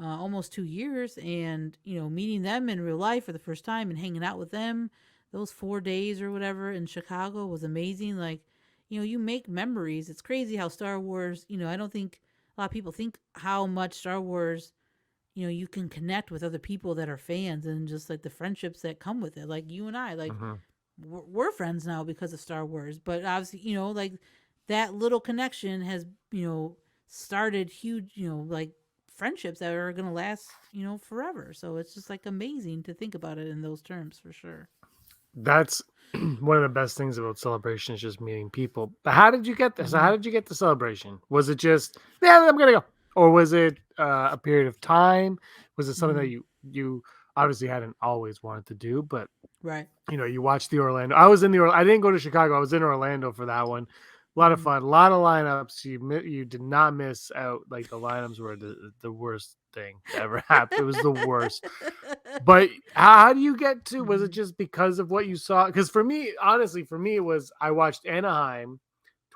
almost 2 years, and meeting them in real life for the first time and hanging out with them those 4 days or whatever in Chicago was amazing. Like, you make memories. It's crazy how Star Wars, I don't think a lot of people think how much Star Wars, you can connect with other people that are fans and just like the friendships that come with it. Like you and I, like we're friends now because of Star Wars. But obviously, like that little connection has, started huge, like friendships that are going to last, forever. So it's just like amazing to think about it in those terms for sure. That's one of the best things about Celebration is just meeting people. But how did you get this? How did you get the Celebration? Was it just, yeah, I'm gonna go, or was it a period of time? Was it something that you obviously hadn't always wanted to do, but Right. you watched the Orlando. I was in the. I didn't go to Chicago. I was in Orlando for that one. A lot of fun. A lot of lineups. You did not miss out. Like the lineups were the worst thing that ever happened. It was the worst. But how do you get to? Was it just because of what you saw? Because for me, honestly, it was I watched Anaheim,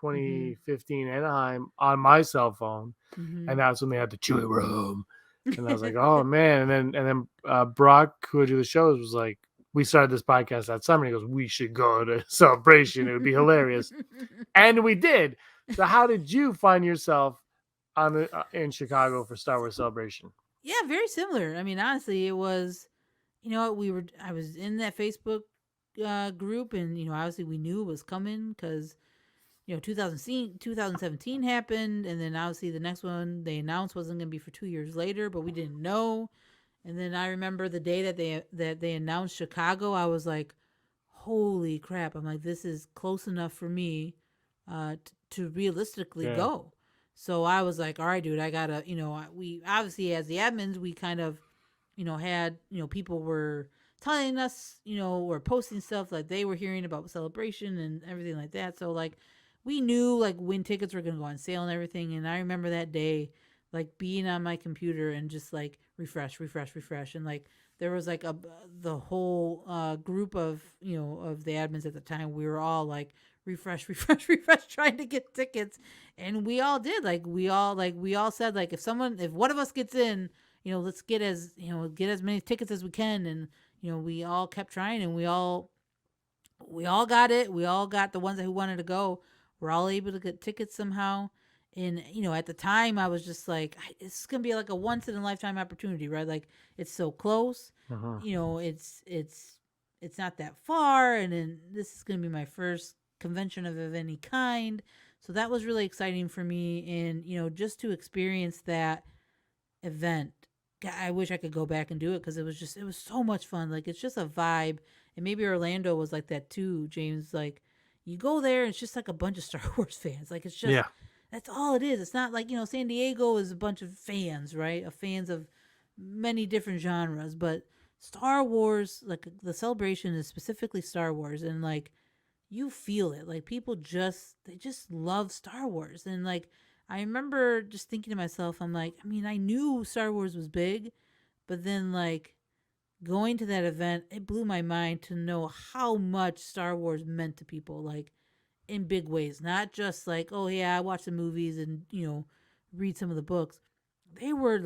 2015 Anaheim on my cell phone, and that's when they had the Chewy room, and I was like, oh man. And then Brock, who would do the shows, was like, we started this podcast that summer. He goes, we should go to Celebration. It would be hilarious, and we did. So how did you find yourself on the in Chicago for Star Wars Celebration? Yeah, very similar. I mean, honestly, it was, I was in that Facebook group, and, obviously we knew it was coming because, 2017 happened, and then obviously the next one they announced wasn't going to be for 2 years later, but we didn't know. And then I remember the day that they announced Chicago, I was like, holy crap. I'm like, this is close enough for me to realistically go. So I was like, all right, dude, I gotta, we obviously as the admins, we kind of, had, people were telling us, or posting stuff like they were hearing about Celebration and everything like that. So like we knew like when tickets were gonna go on sale and everything. And I remember that day, like being on my computer and just like refresh, and like there was like the whole group of of the admins at the time. We were all like refresh, trying to get tickets, and we all did. Like we all said like if one of us gets in, let's get as many tickets as we can, and we all kept trying, and we all got it. We all got the ones who wanted to go. We're all able to get tickets somehow. And at the time, I was just like, it's gonna be like a once in a lifetime opportunity, right? Like it's so close. It's not that far, and then this is gonna be my first convention of any kind. So that was really exciting for me, and just to experience that event. I wish I could go back and do it because it was so much fun. Like it's just a vibe, and maybe Orlando was like that too, James. Like you go there, and it's just like a bunch of Star Wars fans. Like it's just that's all it is. It's not like San Diego is a bunch of fans, right? Of fans of many different genres, but Star Wars, like the celebration is specifically Star Wars, and like you feel it. Like people they just love Star Wars, and like I remember just thinking to myself, I'm like, I mean, I knew Star Wars was big, but then like going to that event, it blew my mind to know how much Star Wars meant to people, like in big ways, not just like, oh yeah, I watch the movies and, read some of the books. They were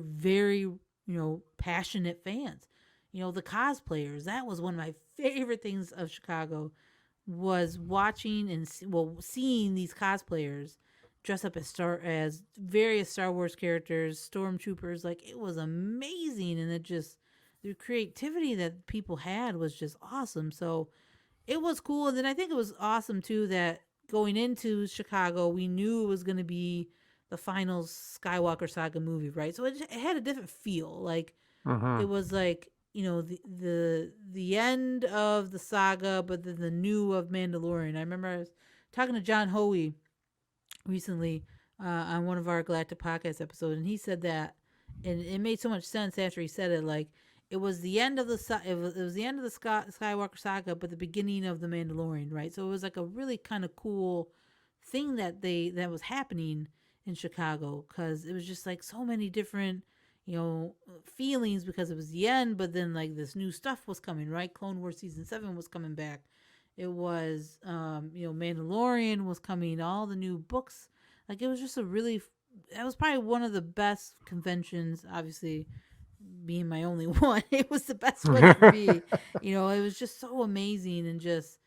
very, passionate fans. The cosplayers, that was one of my favorite things of Chicago was watching and seeing these cosplayers dress up as various Star Wars characters, stormtroopers. Like it was amazing, and it just the creativity that people had was just awesome. So it was cool, and then I think it was awesome too that going into Chicago, we knew it was going to be the final Skywalker saga movie, right? So it had a different feel. Like it was like the end of the saga, but then the new of Mandalorian. I remember I was talking to John Hoey recently on one of our Galactic podcast episodes, and he said that, and it made so much sense after he said it. Like it was the end of it was the end of the Skywalker saga, but the beginning of the Mandalorian, right? So it was like a really kind of cool thing that was happening in Chicago because it was just like so many different feelings because it was the end, but then like this new stuff was coming, right? Clone Wars season 7 was coming back. It was Mandalorian was coming, all the new books. Like it was just that was probably one of the best conventions, obviously being my only one. It was the best one for me. It was just so amazing, and just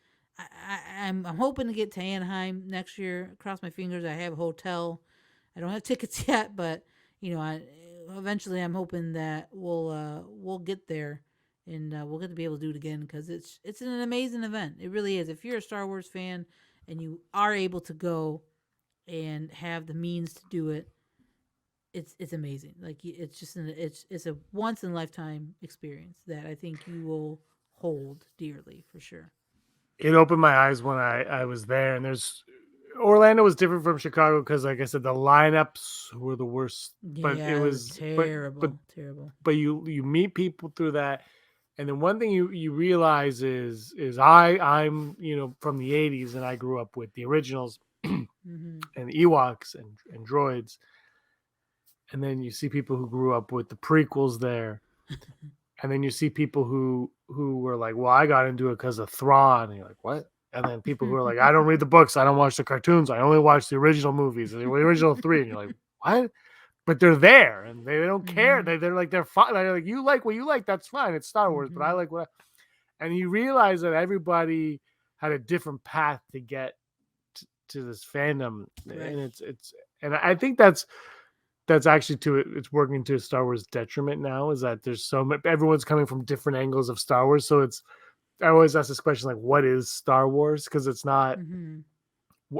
I'm hoping to get to Anaheim next year. Cross my fingers. I have a hotel. I don't have tickets yet, but eventually I'm hoping that we'll get there, and we'll get to be able to do it again because it's an amazing event. It really is. If you're a Star Wars fan, and you are able to go and have the means to do it, it's amazing. Like it's just it's a once in a lifetime experience that I think you will hold dearly for sure. It opened my eyes when I was there, and there's Orlando was different from Chicago because, like I said, the lineups were the worst. But it Yeah, it was was, terrible, terrible. but you meet people through that, and then one thing you realize is I'm from the '80s, and I grew up with the originals Mm-hmm. and Ewoks and droids, and then you see people who grew up with the prequels there, and then you see people who were like, well, I got into it because of Thrawn, and you're like, what? And then people who are like, I don't read the books, I don't watch the cartoons, I only watch the original movies, the original three, and you're like, what? But they're there and they don't care. Mm-hmm. They're like they're fine. They're like, you like what you like, that's fine. It's Star Wars, but I Mm-hmm. like what. And you realize that everybody had a different path to get to this fandom, Right. and it's and I think that's actually it's working to Star Wars detriment now. Is that there's so much everyone's coming from different angles of Star Wars, so it's I always ask this question like, what is Star Wars? Because Mm-hmm.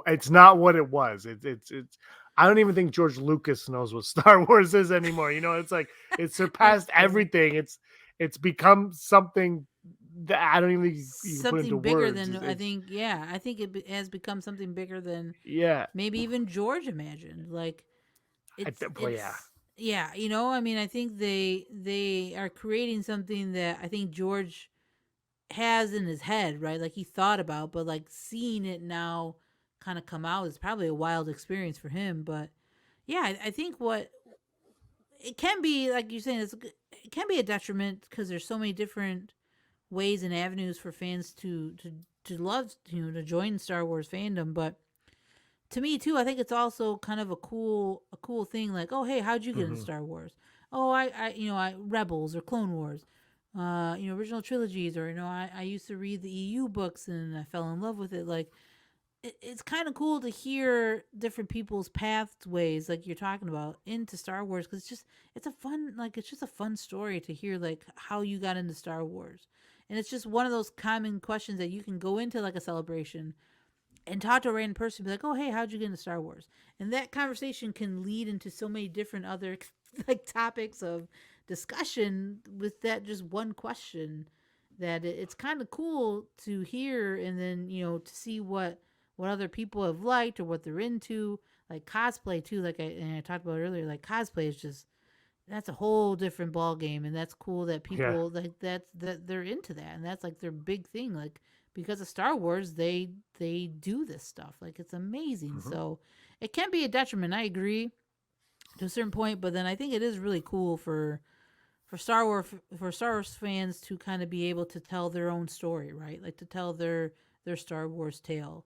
it's not what it was. It's I don't even think George Lucas knows what Star Wars is anymore. It's like it That's surpassed true. everything. It's become something that I don't even think you can put into Something bigger words. than I It's think. Yeah, I think has become something bigger than yeah. maybe even George imagined. Like Well, yeah. it's yeah. I mean, I think they are creating something that I think George has in his head, right? Like he thought about, but like seeing it now kind of come out is probably a wild experience for him. But yeah, I think what it can be, like you're saying, it can be a detriment because there's so many different ways and avenues for fans to love, to join Star Wars fandom. But to me too, I think it's also kind of a cool thing. Like, oh hey, how'd you get into Hmm. Star Wars? Oh, I Rebels or Clone Wars, original trilogies, or I used to read the EU books and I fell in love with it. Like, it's kind of cool to hear different people's pathways, like you're talking about, into Star Wars, because it's just a fun story to hear, like how you got into Star Wars, and it's just one of those common questions that you can go into like a celebration and talk to a random person, be like, "Oh, hey, how'd you get into Star Wars?" And that conversation can lead into so many different other like topics of discussion with that just one question. That it's kind of cool to hear, and then to see what other people have liked or what they're into, like cosplay too. Like I talked about earlier, like cosplay is just that's a whole different ball game, and that's cool that Yeah. people like that they're into that, and that's like their big thing. Like because of Star Wars, they do this stuff. Like it's amazing. Hmm. So it can be a detriment. I agree to a certain point, but then I think it is really cool for Star Wars fans to kind of be able to tell their own story, right? Like to tell their Star Wars tale,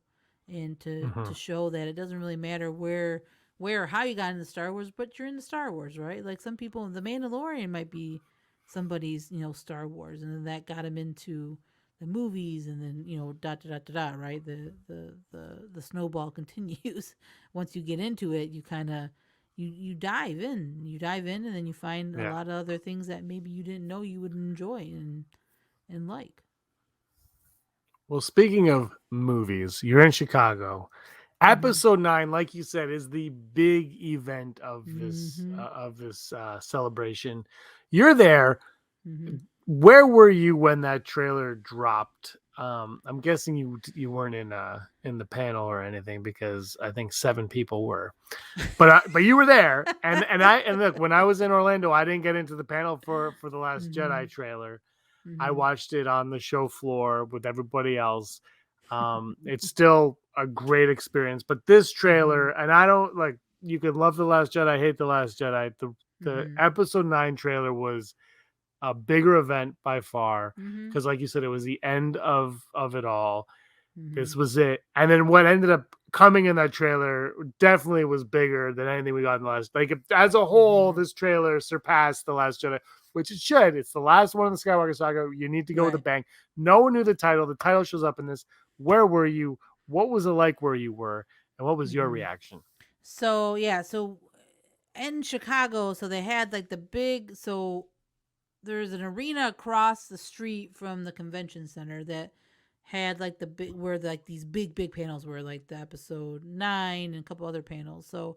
and to Hmm. show that it doesn't really matter where or how you got into Star Wars, but you're into Star Wars, right? Like some people, The Mandalorian might be somebody's Star Wars, and then that got him into the movies, and then dot dot dot dot dot, right? The snowball continues. Once you get into it, you kind of you dive in, and then you find a Yeah. lot of other things that maybe you didn't know you would enjoy and like. Well, speaking of movies, you're in Chicago. Mm-hmm. Episode 9, like you said, is the big event Mm-hmm. of this celebration. You're there. Mm-hmm. Where were you when that trailer dropped? I'm guessing you weren't in the panel or anything because I think 7 people were. But you were there, and look, when I was in Orlando, I didn't get into the panel for the Last Mm-hmm. Jedi trailer. I Mm-hmm. watched it on the show floor with everybody else. It's still a great experience, but this Mm-hmm. trailer, and I don't like. You can love the Last Jedi, hate the Last Jedi. The Mm-hmm. Episode 9 trailer was a bigger event by far Mm-hmm. because, like you said, it was the end of it all. Mm-hmm. This was it. And then what ended up coming in that trailer definitely was bigger than anything we got in the last. Like as a whole, Mm-hmm. this trailer surpassed the Last Jedi, which it should. It's the last one in the Skywalker saga. You need to go with a Right. bang. No one knew the title. The title shows up in this. Where were you? What was it like where you were? And what was your Mm-hmm. reaction? So yeah, so in Chicago, so they had like the big there's an arena across the street from the convention center that had like the big where like these big panels were, like the episode 9 and a couple other panels. So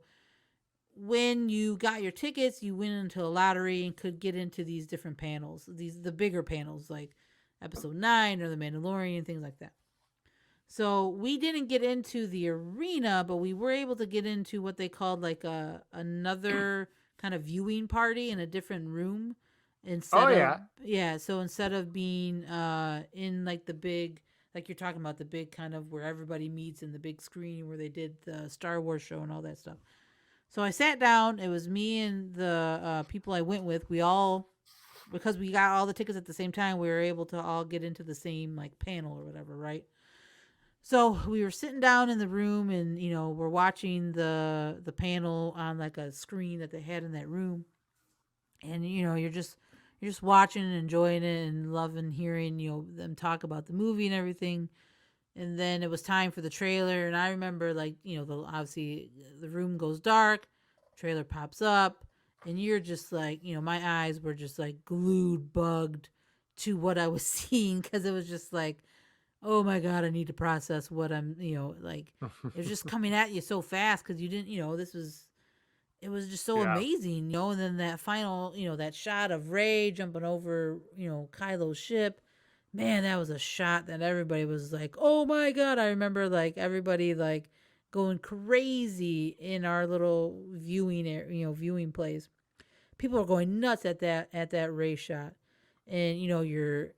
when you got your tickets, you went into a lottery and could get into these different panels, the bigger panels like episode 9 or the Mandalorian, things like that. So we didn't get into the arena, but we were able to get into what they called like another kind of viewing party in a different room instead of so instead of being in like the big, like you're talking about, the big kind of where everybody meets in the big screen where they did the Star Wars show and all that stuff. So I sat down. It was me and the people I went with. We all, because we got all the tickets at the same time, we were able to all get into the same like panel or whatever, right? So we were sitting down in the room, and we're watching the panel on like a screen that they had in that room, and you're just watching and enjoying it and loving hearing them talk about the movie and everything. And then it was time for the trailer, and I remember like obviously the room goes dark, trailer pops up, and you're just like my eyes were just like glued, bugged to what I was seeing, because it was just like, oh my God, I need to process what I'm like it was just coming at you so fast, because you didn't it was just so amazing, and then that final that shot of Rey jumping over Kylo's ship. Man, that was a shot that everybody was like, "Oh my God!" I remember like everybody like going crazy in our little viewing viewing place. People are going nuts at that Rey shot, and you're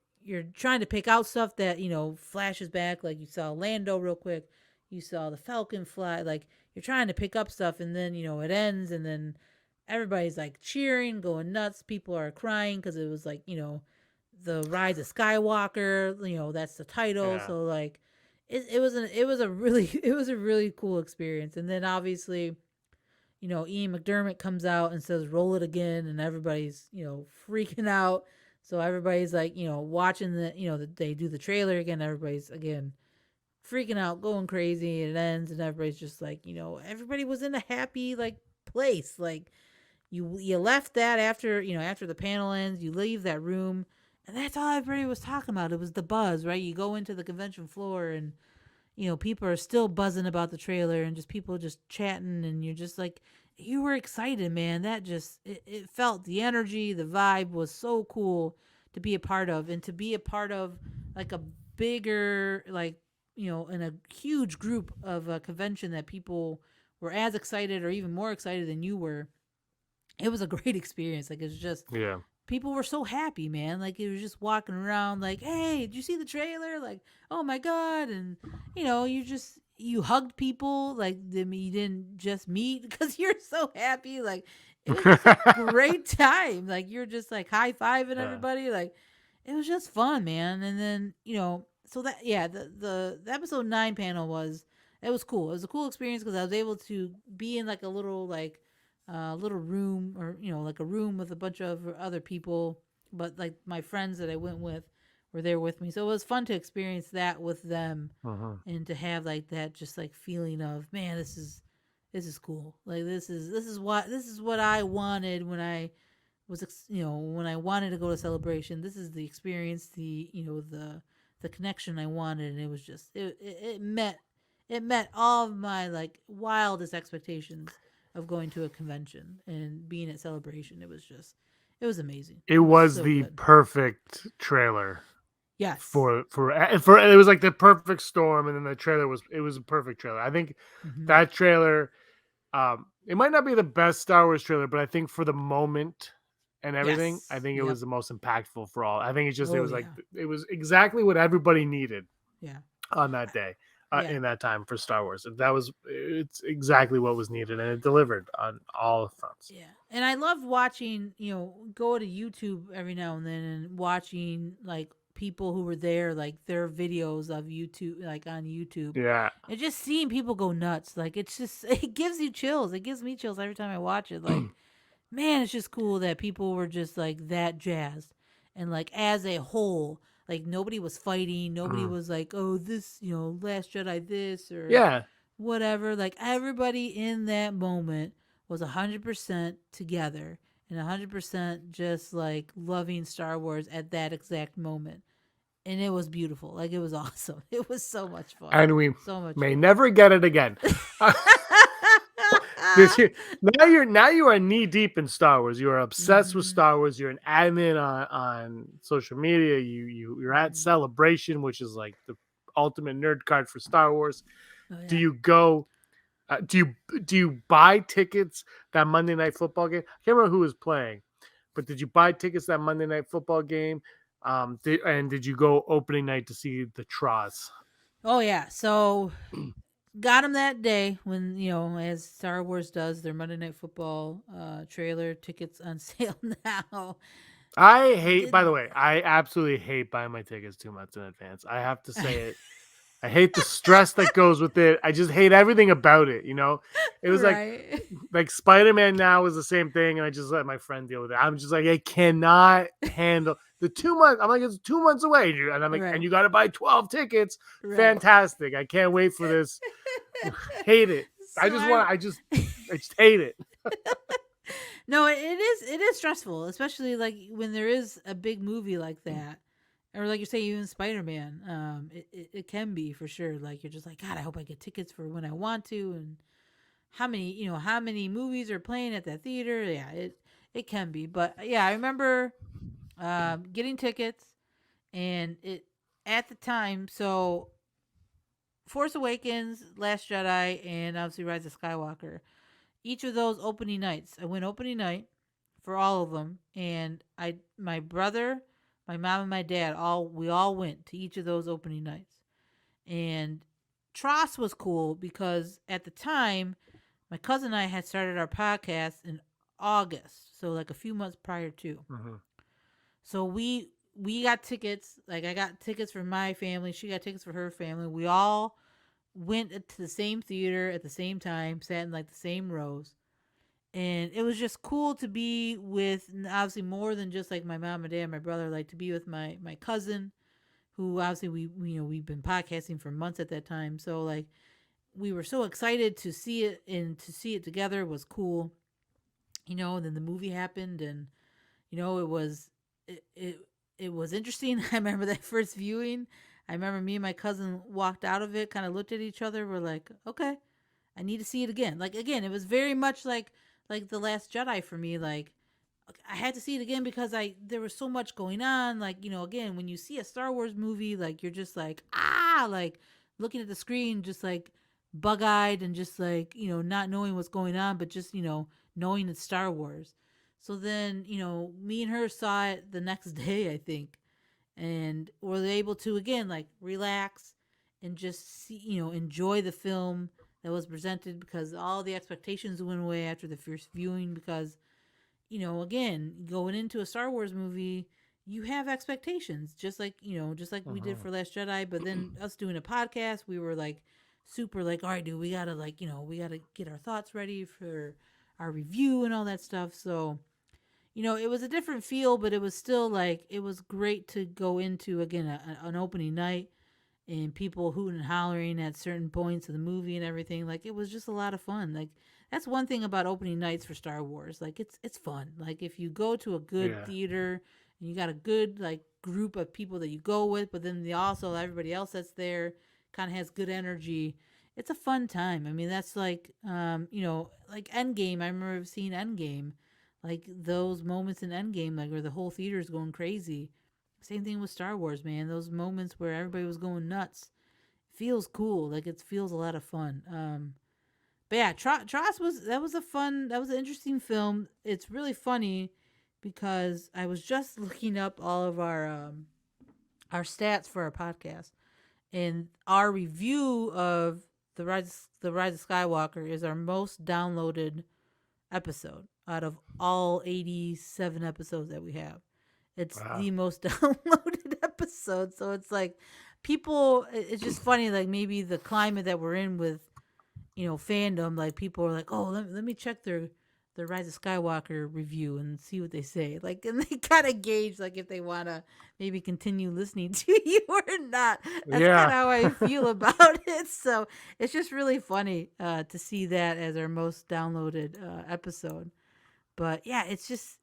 trying to pick out stuff that flashes back. Like you saw Lando real quick, you saw the Falcon fly. Like you're trying to pick up stuff, and then it ends, and then everybody's like cheering, going nuts. People are crying because it was like the Rise of Skywalker, that's the title. Yeah. So like it was a really cool experience. And then obviously, Ian McDermott comes out and says roll it again, and everybody's freaking out. So everybody's like watching they do the trailer again, everybody's again freaking out, going crazy, and it ends, and everybody's just like everybody was in a happy like place. Like you left that after after the panel ends, you leave that room. And that's all everybody was talking about. It was the buzz, right? You go into the convention floor, and people are still buzzing about the trailer, and just people just chatting, and you're just like, you were excited, man. That just it felt the energy, the vibe was so cool to be a part of, and to be a part of like a bigger like in a huge group of a convention that people were as excited or even more excited than you were. It was a great experience. Like it's just people were so happy, man. Like it was just walking around like, hey, did you see the trailer? Like, oh my God. And you hugged people like you didn't just meet because you're so happy. Like it was just a great time. Like you're just like high-fiving everybody. Like it was just fun, man. And then so that the episode 9 panel was cool. It was a cool experience because I was able to be in like a little like little room, or like a room with a bunch of other people, but like my friends that I went with were there with me, so it was fun to experience that with them. And to have like that just like feeling of, man, this is cool. Like this is what I wanted when I was when I wanted to go to Celebration. This is the experience, the the connection I wanted, and it was just it met all of my like wildest expectations of going to a convention and being at Celebration. It was amazing. It was so the good. perfect trailer. Yes. For it was like the perfect storm, and then the trailer was a perfect trailer. I think that trailer, it might not be the best Star Wars trailer, but I think for the moment and everything, I think it was the most impactful for all. I think it's just it was exactly what everybody needed. Yeah. On that day. In that time for Star Wars. It's exactly what was needed, and it delivered on all fronts. Yeah. And I love watching, go to YouTube every now and then and watching like people who were there, like their videos of YouTube, like on YouTube. Yeah. And just seeing people go nuts. Like it gives you chills. It gives me chills every time I watch it. Like, man, it's just cool that people were just like that jazzed. And like as a whole, like nobody was fighting. Nobody was like, oh, this, Last Jedi this or whatever. Like everybody in that moment was 100% together and 100% just like loving Star Wars at that exact moment. and it was beautiful. Like, it was awesome. It was so much fun. And we so much may fun. never get it again. Now you are knee deep in Star Wars. You are obsessed with Star Wars. You're an admin on social media. You're at Celebration, which is like the ultimate nerd card for Star Wars. Oh, yeah. Do you go? Do you buy tickets that Monday Night Football game? I can't remember who was playing, but did you buy tickets that Monday Night Football game? Did you go opening night to see the Tross? Oh, yeah. So got them that day when, as Star Wars does, their Monday Night Football trailer tickets on sale now. I hate, by the way, I absolutely hate buying my tickets 2 months in advance. I have to say it. I hate the stress that goes with it. I just hate everything about it. It was Right. like Spider-Man now is the same thing, and I just let my friend deal with it. I'm just like, I cannot handle the 2 months. I'm like, it's 2 months away, dude. And I'm like, Right. and you got to buy 12 tickets. Right. Fantastic! I can't wait for this. Hate it. So I just hate it. No, it is stressful, especially like when there is a big movie like that. Or like you say, even Spider-Man, it can be for sure. Like, you're just like, God, I hope I get tickets for when I want to, and how many movies are playing at that theater. Yeah, it can be, but yeah, I remember getting tickets, and it at the time. So, Force Awakens, Last Jedi, and obviously Rise of Skywalker. Each of those opening nights, I went opening night for all of them, and my brother, my mom, and my dad we all went to each of those opening nights. And Tross was cool because at the time, my cousin and I had started our podcast in August, so like a few months prior to. Mm-hmm. So we got tickets. Like, I got tickets for my family. She got tickets for her family. We all went to the same theater at the same time, sat in like the same rows. And it was just cool to be with, obviously, more than just like my mom and dad and my brother, like to be with my cousin, who obviously we've been podcasting for months at that time. So like, we were so excited to see it, and to see it together was cool. And then the movie happened, and it was interesting. I remember that first viewing. I remember me and my cousin walked out of it, kind of looked at each other. We're like, okay, I need to see it again. Like, again, it was very much like The Last Jedi for me. Like, I had to see it again because there was so much going on. Like, again, when you see a Star Wars movie, like, you're just like, like looking at the screen, just like bug eyed, and just like, not knowing what's going on, but just, knowing it's Star Wars. So then, me and her saw it the next day, I think, and were able to, again, like, relax and just see, enjoy the film that was presented, because all the expectations went away after the first viewing. Because, again, going into a Star Wars movie, you have expectations, just like we did for Last Jedi. But then us doing a podcast, we were like super like, all right, dude, we gotta get our thoughts ready for our review and all that stuff. So, it was a different feel, but it was still like, it was great to go into, again, an opening night, and people hooting and hollering at certain points of the movie and everything. Like, it was just a lot of fun. Like, that's one thing about opening nights for Star Wars. Like, it's fun. Like, if you go to a good theater and you got a good, like, group of people that you go with, but then everybody else that's there kind of has good energy, it's a fun time. I mean, that's like, like Endgame. I remember seeing Endgame. Like, those moments in Endgame, like, where the whole theater is going crazy. Same thing with Star Wars, man. Those moments where everybody was going nuts feels cool. Like, it feels a lot of fun. But yeah, Tross was an interesting film. It's really funny because I was just looking up all of our stats for our podcast, and our review of the Rise of Skywalker is our most downloaded episode out of all 87 episodes that we have. It's the most downloaded episode. So it's like, people, it's just funny, like, maybe the climate that we're in with, fandom, like, people are like, oh, let me check their Rise of Skywalker review and see what they say. Like, and they kind of gauge, like, if they want to maybe continue listening to you or not. That's kind of how I feel about it. So it's just really funny to see that as our most downloaded episode. But yeah, it's just,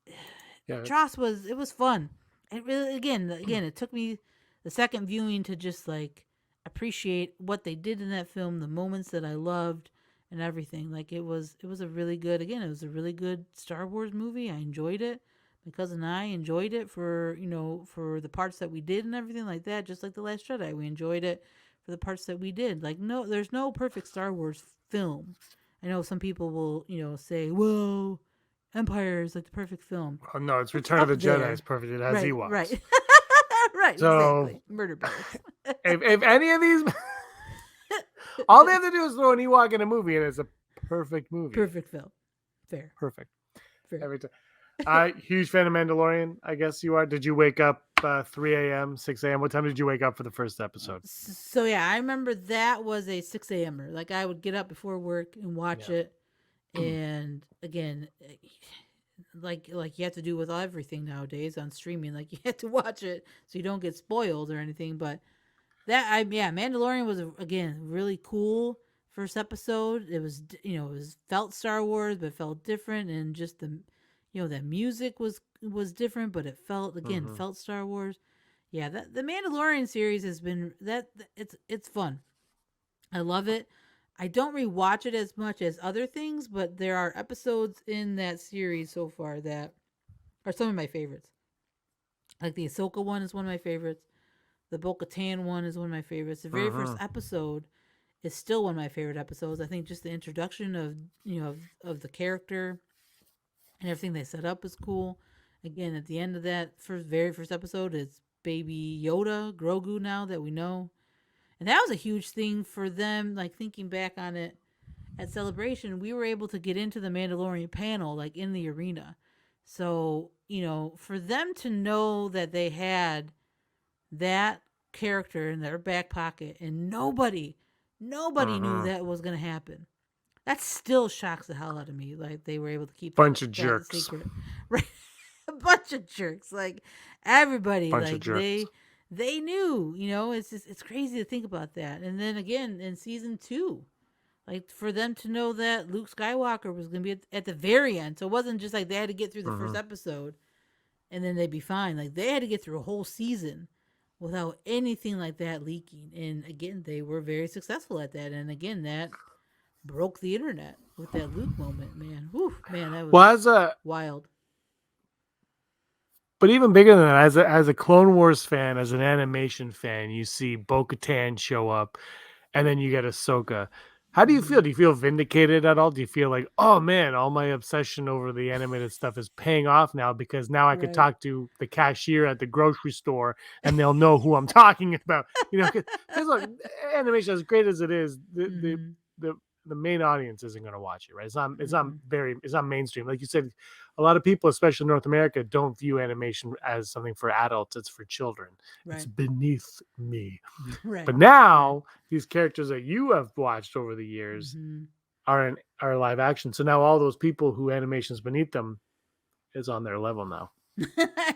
Tross was fun. It really, again, it took me the second viewing to just like appreciate what they did in that film, the moments that I loved and everything. Like it was a really good, again, it was a really good Star Wars movie. I enjoyed it. My cousin and I enjoyed it for, for the parts that we did and everything like that, just like The Last Jedi. We enjoyed it for the parts that we did. Like no, there's no perfect Star Wars film. I know some people will, say, "Whoa, Empire is like the perfect film." Oh no, it's Return of the Jedi is perfect. It has Right, Ewoks. right. Right, So exactly. Murder barracks. if any of these, all they have to do is throw an Ewok in a movie, and it's a perfect movie. Perfect film. Fair. Perfect. Fair. Every time. Huge fan of Mandalorian. I guess you are. Did you wake up 3 a.m., 6 a.m.? What time did you wake up for the first episode? So yeah, I remember that was a 6 a.m.er. Like I would get up before work and watch it. And again, like you have to do with everything nowadays on streaming. Like you have to watch it so you don't get spoiled or anything. But Mandalorian was again really cool first episode. It was it was felt Star Wars, but it felt different, and just the that music was different, but it felt felt Star Wars. Yeah, the Mandalorian series has been it's fun. I love it. I don't rewatch it as much as other things, but there are episodes in that series so far that are some of my favorites. Like the Ahsoka one is one of my favorites. The Bo-Katan one is one of my favorites. The very first episode is still one of my favorite episodes. I think just the introduction of of the character and everything they set up is cool. Again, at the end of that very first episode, it's baby Yoda, Grogu now that we know. And that was a huge thing for them, like thinking back on it at Celebration, we were able to get into the Mandalorian panel, like in the arena. So, for them to know that they had that character in their back pocket and nobody knew that was going to happen. That still shocks the hell out of me. Like they were able to keep bunch of that jerks. secret. Right. A bunch of jerks. Like everybody, bunch like of jerks. they knew, it's crazy to think about that. And then again in season 2, like for them to know that Luke Skywalker was going to be at the very end. So it wasn't just like they had to get through the first episode and then they'd be fine. Like they had to get through a whole season without anything like that leaking. And again, they were very successful at that. And again, that broke the internet with that Luke moment, man. Whew, man, that was wild. But even bigger than that, as a Clone Wars fan, as an animation fan, you see Bo-Katan show up, and then you get Ahsoka. How do you feel? Do you feel vindicated at all? Do you feel like, oh man, all my obsession over the animated stuff is paying off now because now I could talk to the cashier at the grocery store and they'll know who I'm talking about? Because look, animation, as great as it is, the main audience isn't going to watch it, right? It's not mainstream. Like you said, a lot of people, especially in North America, don't view animation as something for adults. It's for children. Right. It's beneath me. Right. But now these characters that you have watched over the years are live action. So now all those people who animation's beneath them is on their level now.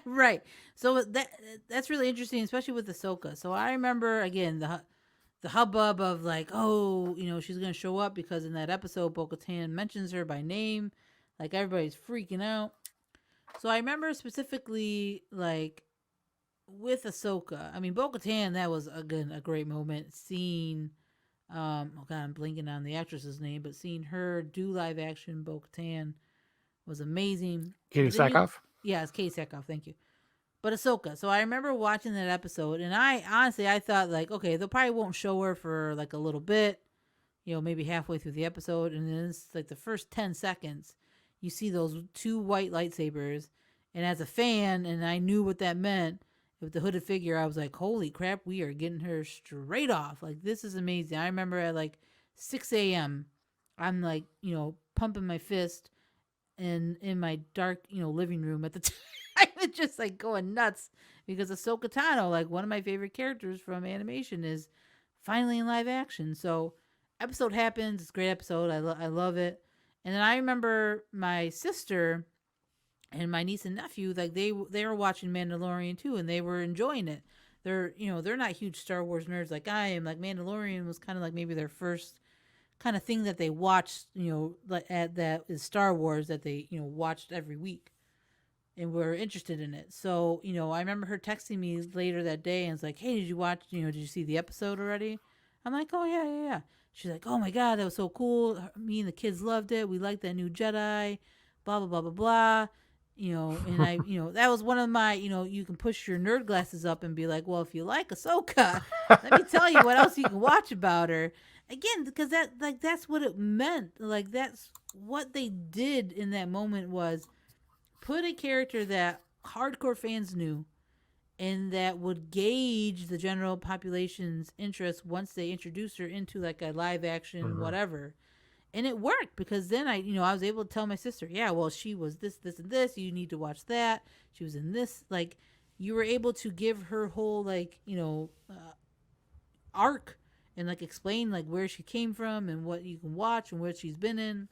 Right. So that's really interesting, especially with Ahsoka. So I remember again the hubbub of like, oh, she's going to show up because in that episode, Bo-Katan mentions her by name. Like everybody's freaking out. So I remember specifically like with Ahsoka. I mean, Bo-Katan, that was again a great moment. Seeing, oh God, I'm blinking on the actress's name, but seeing her do live action Bo-Katan was amazing. Katie Sackhoff? Yeah, it's Katie Sackhoff. Thank you. But Ahsoka. So I remember watching that episode, and I thought like, okay, they probably won't show her for like a little bit, maybe halfway through the episode, and then it's like the first 10 seconds, you see those 2 white lightsabers, and as a fan, and I knew what that meant with the hooded figure, I was like, holy crap, we are getting her straight off. Like this is amazing. I remember at like 6 a.m., I'm like, pumping my fist, and in my dark, living room at the time. I was just like going nuts because Ahsoka Tano, like one of my favorite characters from animation, is finally in live action. So episode happens. It's a great episode. I love it. And then I remember my sister and my niece and nephew, like they were watching Mandalorian too, and they were enjoying it. They're not huge Star Wars nerds like I am. Like Mandalorian was kind of like maybe their first kind of thing that they watched, like that is Star Wars that they watched every week. and were interested in it. So, I remember her texting me later that day and was like, "Hey, did you watch, did you see the episode already?" I'm like, "Oh, yeah, yeah, yeah." She's like, "Oh my God, that was so cool. Me and the kids loved it. We liked that new Jedi, blah, blah, blah, blah, blah." And that was one of my, you can push your nerd glasses up and be like, "Well, if you like Ahsoka, let me tell you what else you can watch about her." Again, because that's what it meant. Like, that's what they did in that moment was put a character that hardcore fans knew and that would gauge the general population's interest once they introduced her into like a live action whatever. And it worked because then I was able to tell my sister, yeah, well, she was this, this, and this. You need to watch that. She was in this. Like, you were able to give her whole arc and like explain like where she came from and what you can watch and what she's been in.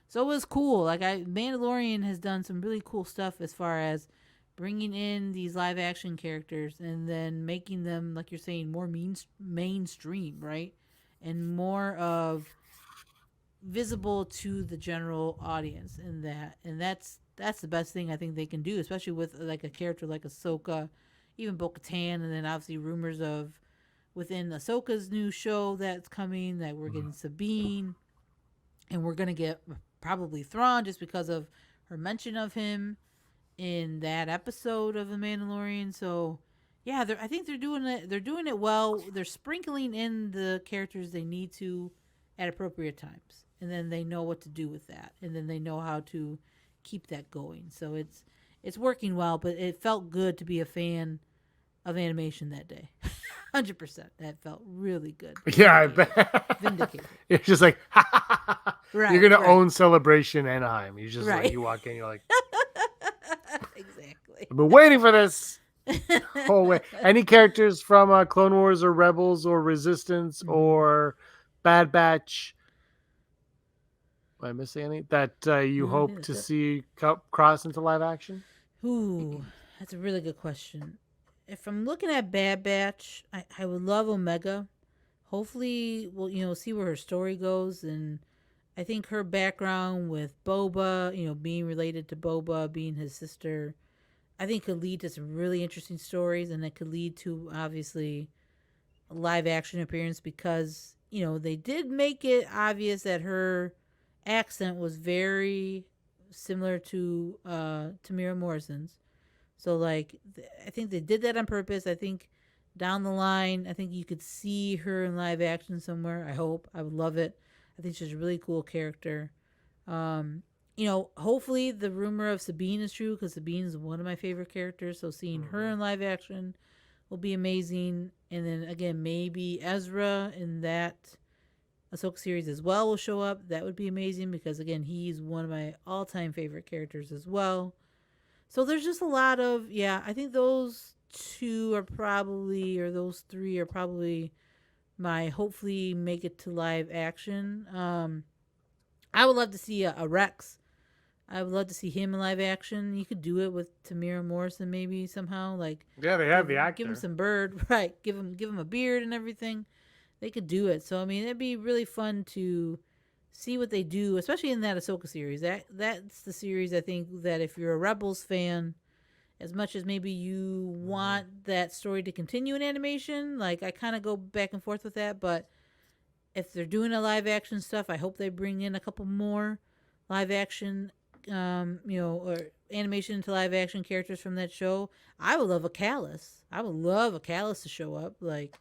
So it was cool. Like, Mandalorian has done some really cool stuff as far as bringing in these live action characters and then making them, like you're saying, more mainstream, right? And more of visible to the general audience and that's the best thing I think they can do, especially with like a character like Ahsoka, even Bo-Katan, and then obviously rumors of within Ahsoka's new show that's coming that we're getting Sabine, and we're gonna get probably Thrawn just because of her mention of him in that episode of The Mandalorian. So yeah, I think they're doing it. They're doing it well. They're sprinkling in the characters they need to at appropriate times, and then they know what to do with that, and then they know how to keep that going. So it's working well. But it felt good to be a fan of animation that day. 100%. That felt really good. Yeah, I bet. Vindicated. It's just like, right, you're gonna right. own Celebration Anaheim. You just Right. like, you walk in, you're like, Exactly. I've been waiting for this whole way. Any characters from Clone Wars or Rebels or Resistance or Bad Batch? Am I missing any that you No, I hope think to that's it. see cross into live action? Ooh, that's a really good question. If I'm looking at Bad Batch, I would love Omega. Hopefully, we'll see where her story goes, and I think her background with Boba, being related to Boba, being his sister, I think could lead to some really interesting stories, and it could lead to obviously a live action appearance because they did make it obvious that her accent was very similar to Tamira Morrison's. So like, I think they did that on purpose. I think down the line, I think you could see her in live action somewhere. I hope. I would love it. I think she's a really cool character. Hopefully the rumor of Sabine is true because Sabine is one of my favorite characters. So seeing her in live action will be amazing. And then again, maybe Ezra in that Ahsoka series as well will show up. That would be amazing because again, he's one of my all-time favorite characters as well. So there's just a lot of, I think those two are probably, or those three are probably my hopefully make it to live action. I would love to see a Rex. I would love to see him in live action. You could do it with Tamira Morrison maybe somehow. Like, Yeah, they have the actor. Give him some bird, right? Give him a beard and everything. They could do it. So I mean, it'd be really fun to see what they do, especially in that Ahsoka series. That's the series I think that if you're a Rebels fan, as much as maybe you want that story to continue in animation, like I kind of go back and forth with that, but if they're doing a live action stuff, I hope they bring in a couple more live action or animation to live action characters from that show. I would love a Callus. I would love a Callus to show up. Like,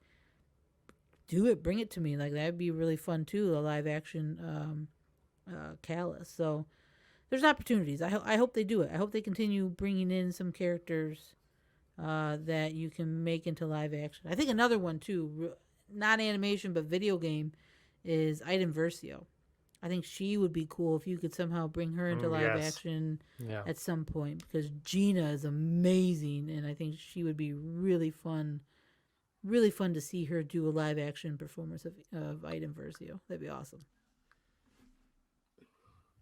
do it, bring it to me. Like, that'd be really fun too, a live action Callus. So there's opportunities. I hope they do it. I hope they continue bringing in some characters that you can make into live action. I think another one too, not animation but video game, is Iden Versio. I think she would be cool if you could somehow bring her into live action at some point because Gina is amazing and I think she would be really fun to see her do a live action performance of Iden Versio. That'd be awesome.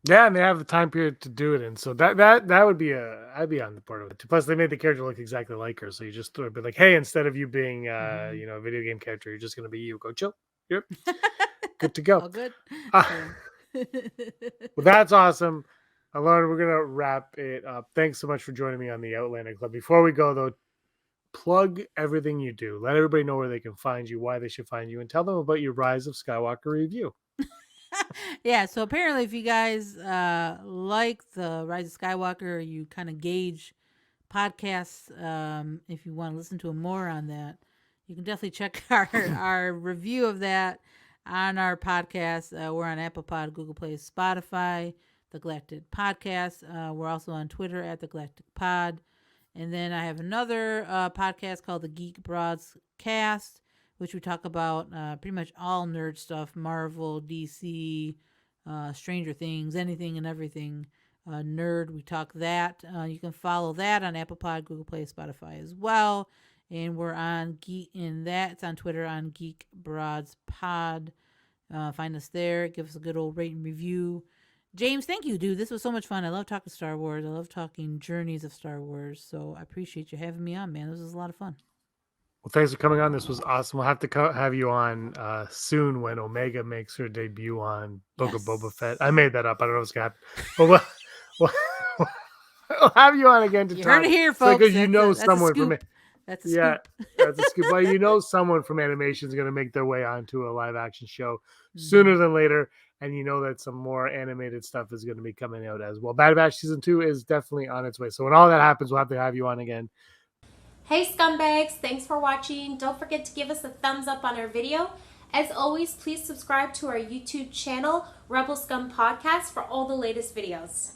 Yeah, and they have the time period to do it in, so that would be I'd be on the part of it. Plus, they made the character look exactly like her, so you just throw it, be like, hey, instead of you being a video game character, you're just gonna be you. Go chill. Yep, good to go. All good. Well, that's awesome. Lauren, we're gonna wrap it up. Thanks so much for joining me on the Outlander Club. Before we go, though, plug everything you do. Let everybody know where they can find you, why they should find you, and tell them about your Rise of Skywalker review. Yeah, so apparently if you guys like the Rise of Skywalker, you kind of gauge podcasts, if you want to listen to more on that, you can definitely check our review of that on our podcast. We're on Apple Pod, Google Play, Spotify, the Galactic Podcast. We're also on Twitter at the Galactic Pod. And then I have another podcast called the Geek Broads Cast, which we talk about pretty much all nerd stuff: Marvel, DC, Stranger Things, anything and everything nerd. We talk that. You can follow that on Apple Pod, Google Play, Spotify as well. And we're on Geek in that. It's on Twitter on Geek Broads Pod. Find us there. Give us a good old rate and review. James, thank you, dude. This was so much fun. I love talking Star Wars. I love talking journeys of Star Wars. So I appreciate you having me on, man. This was a lot of fun. Well, thanks for coming on. This was awesome. We'll have to have you on soon when Omega makes her debut on Book of Boba Fett. I made that up. I don't know what's going to happen. But we'll have you on again to you talk. heard it here, folks. Because you know someone from it. That's a scoop. That's a scoop. Well, you know someone from animation is going to make their way onto a live action show sooner than later. And you know that some more animated stuff is going to be coming out as well. Bad Batch Season 2 is definitely on its way. So when all that happens, we'll have to have you on again. Hey scumbags, thanks for watching. Don't forget to give us a thumbs up on our video. As always, please subscribe to our YouTube channel, Rebel Scum Podcast, for all the latest videos.